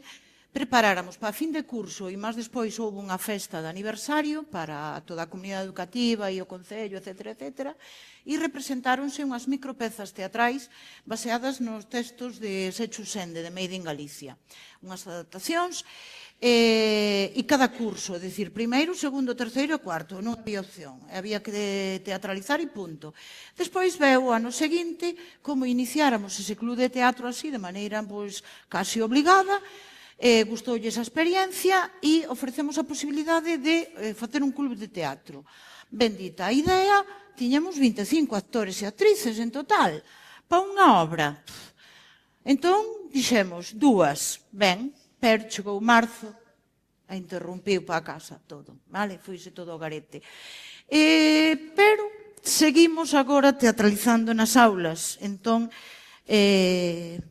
Speaker 11: preparáramos para fin de curso e máis despois houve unha festa de aniversario para toda a comunidade educativa e o Concello, etc. E representáronse unhas micropezas teatrais baseadas nos textos de Sechu Sende, de Made in Galicia. Unhas adaptacións e cada curso, é dicir, primeiro, segundo, terceiro e cuarto, non había opción, había que teatralizar e punto. Despois veu o ano seguinte como iniciáramos ese club de teatro así, de maneira casi obligada. Gustoulle esa experiencia e ofrecemos a posibilidade de facer un club de teatro. Bendita a idea, tiñamos 25 actores e actrices en total para unha obra. Entón, dixemos, 2, ben, pero chegou marzo, a interrompiu para a casa todo, vale? Foise todo ao garete. Pero seguimos agora teatralizando nas aulas, entón,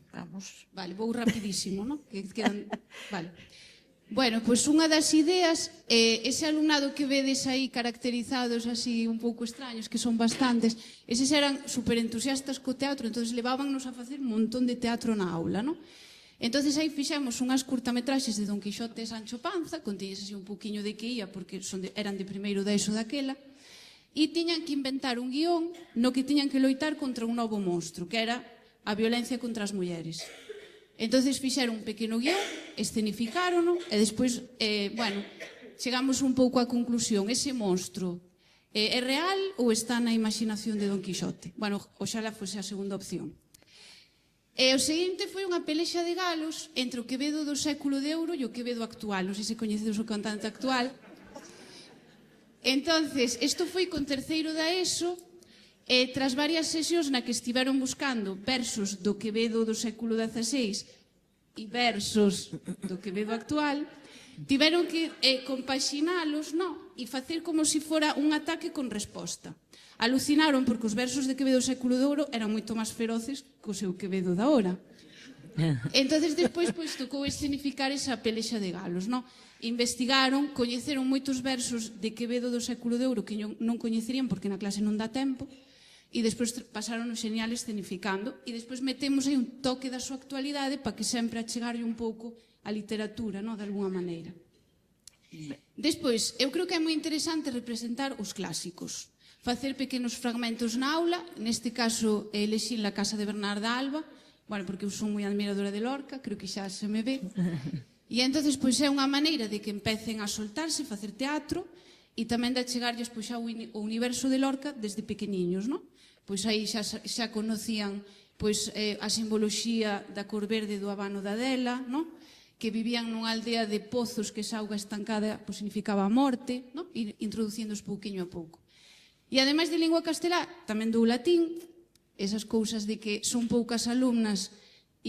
Speaker 11: vamos...
Speaker 12: Vale, vou rapidísimo, non? Vale. Bueno, pois unha das ideas, ese alumnado que vedes aí caracterizados así un pouco extraños, que son bastantes, eses eran superentusiastas co teatro, entonces levábannos a facer un montón de teatro na aula, non? Entonces aí fixemos unhas curtametraxes de Don Quixote e Sancho Panza, contiñes así un pouquiño de que ia, porque eran de primeiro da ESO daquela, e tiñan que inventar un guión no que tiñan que loitar contra un novo monstro, que era a violencia contra as mulleres. Entonces fixeron un pequeno guión, escenificárono e despois, bueno, chegamos un pouco á conclusión. Ese monstro é real ou está na imaginación de Don Quixote? Bueno, oxalá fose a segunda opción. E o seguinte foi unha pelexa de galos entre o Quevedo do século de ouro e o Quevedo actual. Non sei se coñecedes o cantante actual. Entonces, isto foi con terceiro da ESO, e tras varias sesións na que estiveron buscando versos do Quevedo do século XVI e versos do Quevedo actual, tiveron que compaxinalos, e facer como se fora un ataque con resposta. Alucinaron porque os versos de Quevedo do século de ouro eran moito máis feroces que o seu Quevedo da hora. Entonces, despois, tocou escenificar esa pelexa de galos, investigaron, coñeceron moitos versos de Quevedo do século de ouro que non coñecerían porque na clase non dá tempo, e despois pasaron o xenial escenificando, e despois metemos aí un toque da súa actualidade para que sempre achegarlle un pouco a literatura, de alguna maneira. Despois, eu creo que é moi interesante representar os clásicos, facer pequenos fragmentos na aula, neste caso elexín La Casa de Bernarda Alba, bueno, porque eu son moi admiradora de Lorca, creo que xa se me ve, e entonces pois é unha maneira de que empecen a soltarse, facer teatro, e tamén de achegarlles pois ao universo de Lorca desde pequeniños, Pois aí xa conocían pois a simboloxía da cor verde do abano da Adela, que vivían nunha aldea de pozos que esa auga estancada pois significaba a morte, e introduciéndoos pouquiño a pouco. E ademais de lingua castelá, tamén do latín, esas cousas de que son poucas alumnas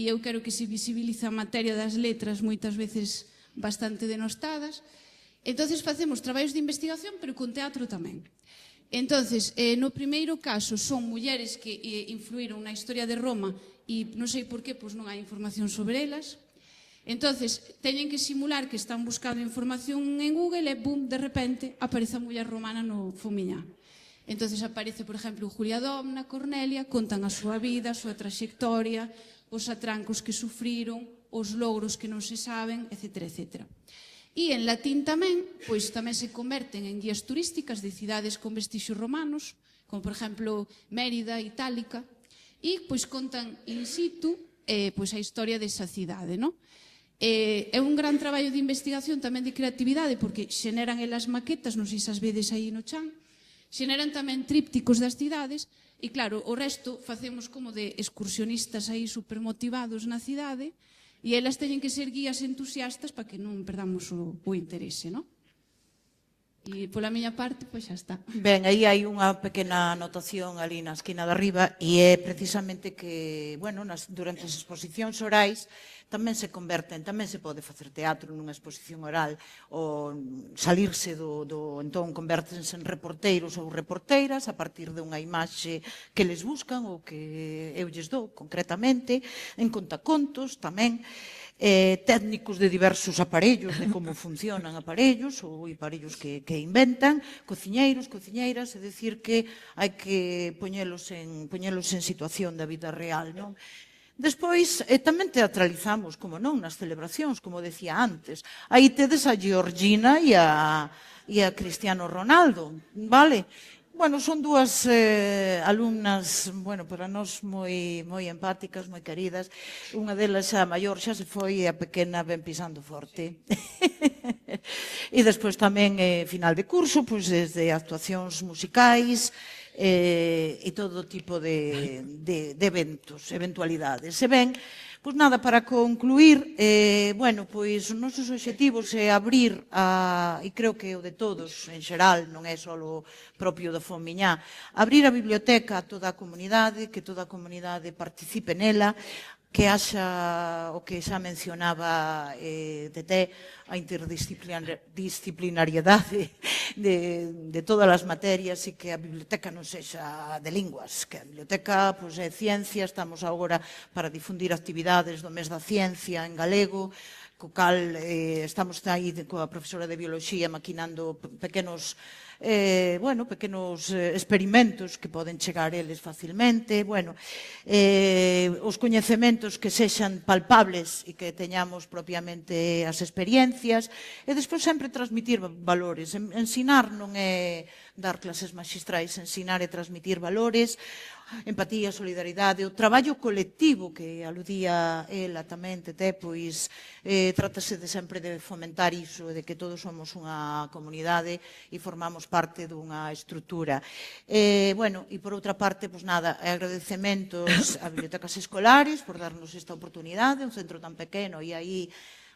Speaker 12: e eu quero que se visibilice a materia das letras moitas veces bastante denostadas. Entonces facemos traballos de investigación, pero con teatro tamén. Entonces, no primeiro caso son mulleres que influíron na historia de Roma e non sei por que, pois non hai información sobre elas. Entonces, teñen que simular que están buscando información en Google e, boom, de repente, aparece a muller romana no Fomiñá. Entonces aparece, por exemplo, Julia Domna, Cornelia, contan a súa vida, a súa traxectoria, os atrancos que sufriron, os logros que non se saben, etc. etc. E en latín tamén, pois tamén se converten en guías turísticas de cidades con vestixios romanos, como por exemplo Mérida, Itálica, e pois contan in situ pois a historia desa cidade, non? É un gran traballo de investigación tamén de creatividade, porque xeneran elas maquetas, non sei se as vedes aí no chan, xeneran tamén trípticos das cidades, e claro, o resto facemos como de excursionistas aí supermotivados na cidade, e elas teñen que ser guías entusiastas para que non perdamos o interese, non? E pola miña parte, pois xa está.
Speaker 11: Ben, aí hai unha pequena anotación ali na esquina de arriba e é precisamente que, bueno, durante as exposicións orais tamén se converten, tamén se pode facer teatro nunha exposición oral ou salirse entón convertense en reporteiros ou reporteiras a partir dunha imaxe que les buscan ou que eu lles dou concretamente, en contacontos tamén, técnicos de diversos aparellos, de como funcionan aparellos ou aparellos que inventan, cociñeiros, cociñeiras, é dicir que hai que poñelos en situación da vida real, non? Despois, tamén teatralizamos, como non, nas celebracións, como decía antes. Aí tedes a Georgina e a Cristiano Ronaldo, vale? Bueno, son dúas alumnas, bueno, para nós moi empáticas, moi queridas. Unha delas, a maior, xa se foi, e a pequena ven pisando forte. E despois tamén, final de curso, pois desde actuacións musicais, e todo tipo de eventos, eventualidades. Se ben, pois nada, para concluir, bueno, pois os nosos obxectivos é abrir, e creo que o de todos, en xeral, non é só o propio da Fomiñá, abrir a biblioteca a toda a comunidade, que toda a comunidade participe nela, que haxa o que xa mencionaba Tete, a interdisciplinariedade de todas as materias e que a biblioteca non sexa de linguas, que a biblioteca é ciencia. Estamos agora para difundir actividades do mes da ciencia en galego, co cal estamos aí coa profesora de bioloxía maquinando pequenos experimentos que poden chegar eles facilmente, os coñecementos que sexan palpables e que teñamos propiamente as experiencias, e despois sempre transmitir valores. Ensinar non é dar clases magistrais, ensinar e transmitir valores, empatía, solidaridade, o traballo colectivo que aludía ela tamén, Tete, pois trátase de sempre de fomentar iso, de que todos somos unha comunidade e formamos parte dunha estrutura. E por outra parte, pois nada, agradecementos a bibliotecas escolares por darnos esta oportunidade, un centro tan pequeno e aí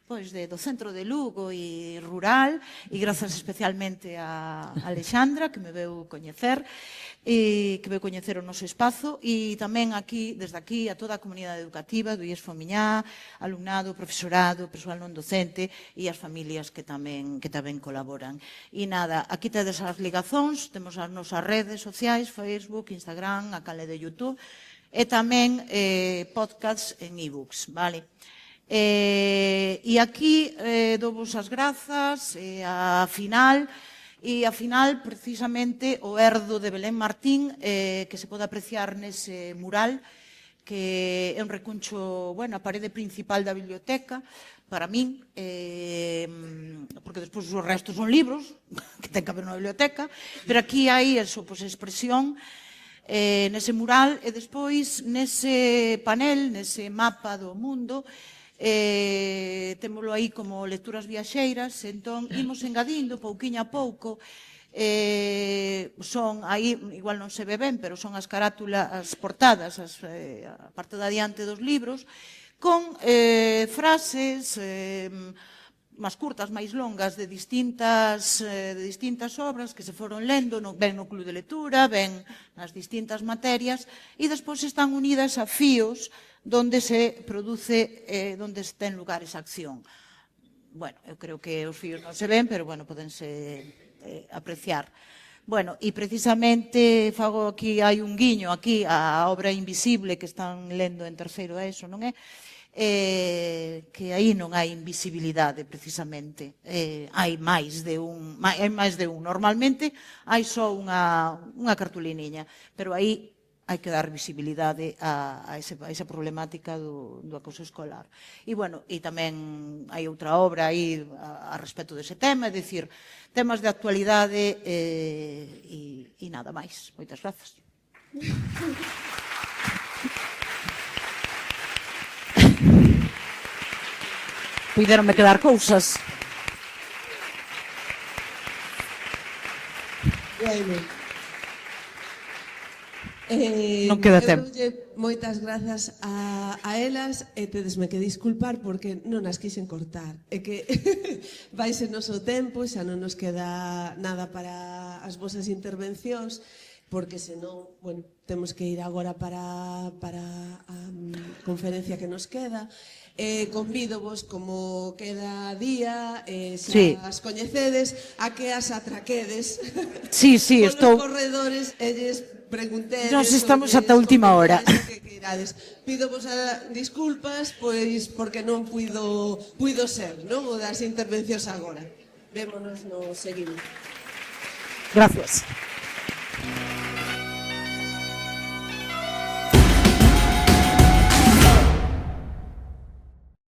Speaker 11: do centro de Lugo e rural, e grazas especialmente a Alexandra, que me veu coñecer, e que veu coñecer o noso espazo, e tamén aquí, desde aquí, a toda a comunidade educativa do IES Fomiñá, alumnado, profesorado, persoal non docente e as familias que tamén colaboran. E nada, aquí tedes as ligazóns, temos as nosas redes sociais, Facebook, Instagram, a canle de YouTube, e tamén podcasts en ebooks, vale? E aquí douvos as grazas a final, precisamente o herdo de Belén Martín, que se pode apreciar nese mural, que é un recuncho, a parede principal da biblioteca, para min, porque despois os restos son libros, que ten que haber na biblioteca, pero aquí hai expresión nese mural, e despois nese panel, nese mapa do mundo, témolo aí como lecturas viaxeiras, entón imos engadindo pouquiño a pouco, son aí, igual non se ve ben, pero son as carátulas, as portadas, a parte da diante dos libros, con frases máis curtas, máis longas, de distintas obras que se foron lendo, ben no club de lectura, ben nas distintas materias, e despois están unidas a fíos donde se produce, donde ten lugar esa acción. Bueno, eu creo que os fíos non se ven, pero, bueno, podense apreciar. Bueno, e precisamente fago aquí, hai un guiño aquí á obra Invisible que están lendo en terceiro ESO, non é? Que aí non hai invisibilidade precisamente, hai máis de un. Normalmente hai só unha cartuliniña, pero aí hai que dar visibilidade a esa problemática do acoso escolar. E, bueno, e tamén hai outra obra aí a respecto dese tema, é dicir, temas de actualidade e nada máis. Moitas grazas. Puideronme quedar cousas.
Speaker 1: Bueno.
Speaker 11: Non queda tempo.
Speaker 1: Moitas grazas a elas e tedesme que disculpar porque non as quixen cortar. É que vaise noso tempo, xa non nos queda nada para as vosas intervencións, porque senón, bueno, temos que ir agora para a conferencia que nos queda. Convídovos, como queda día, se as coñecedes, a que as atraquedes polos corredores e lles preguntedes.
Speaker 11: Nos estamos ata a última hora.
Speaker 1: Pídovos disculpas, pois, porque non puido ser, non, o das intervencións agora. Vémonos no seguinte.
Speaker 11: Gracias.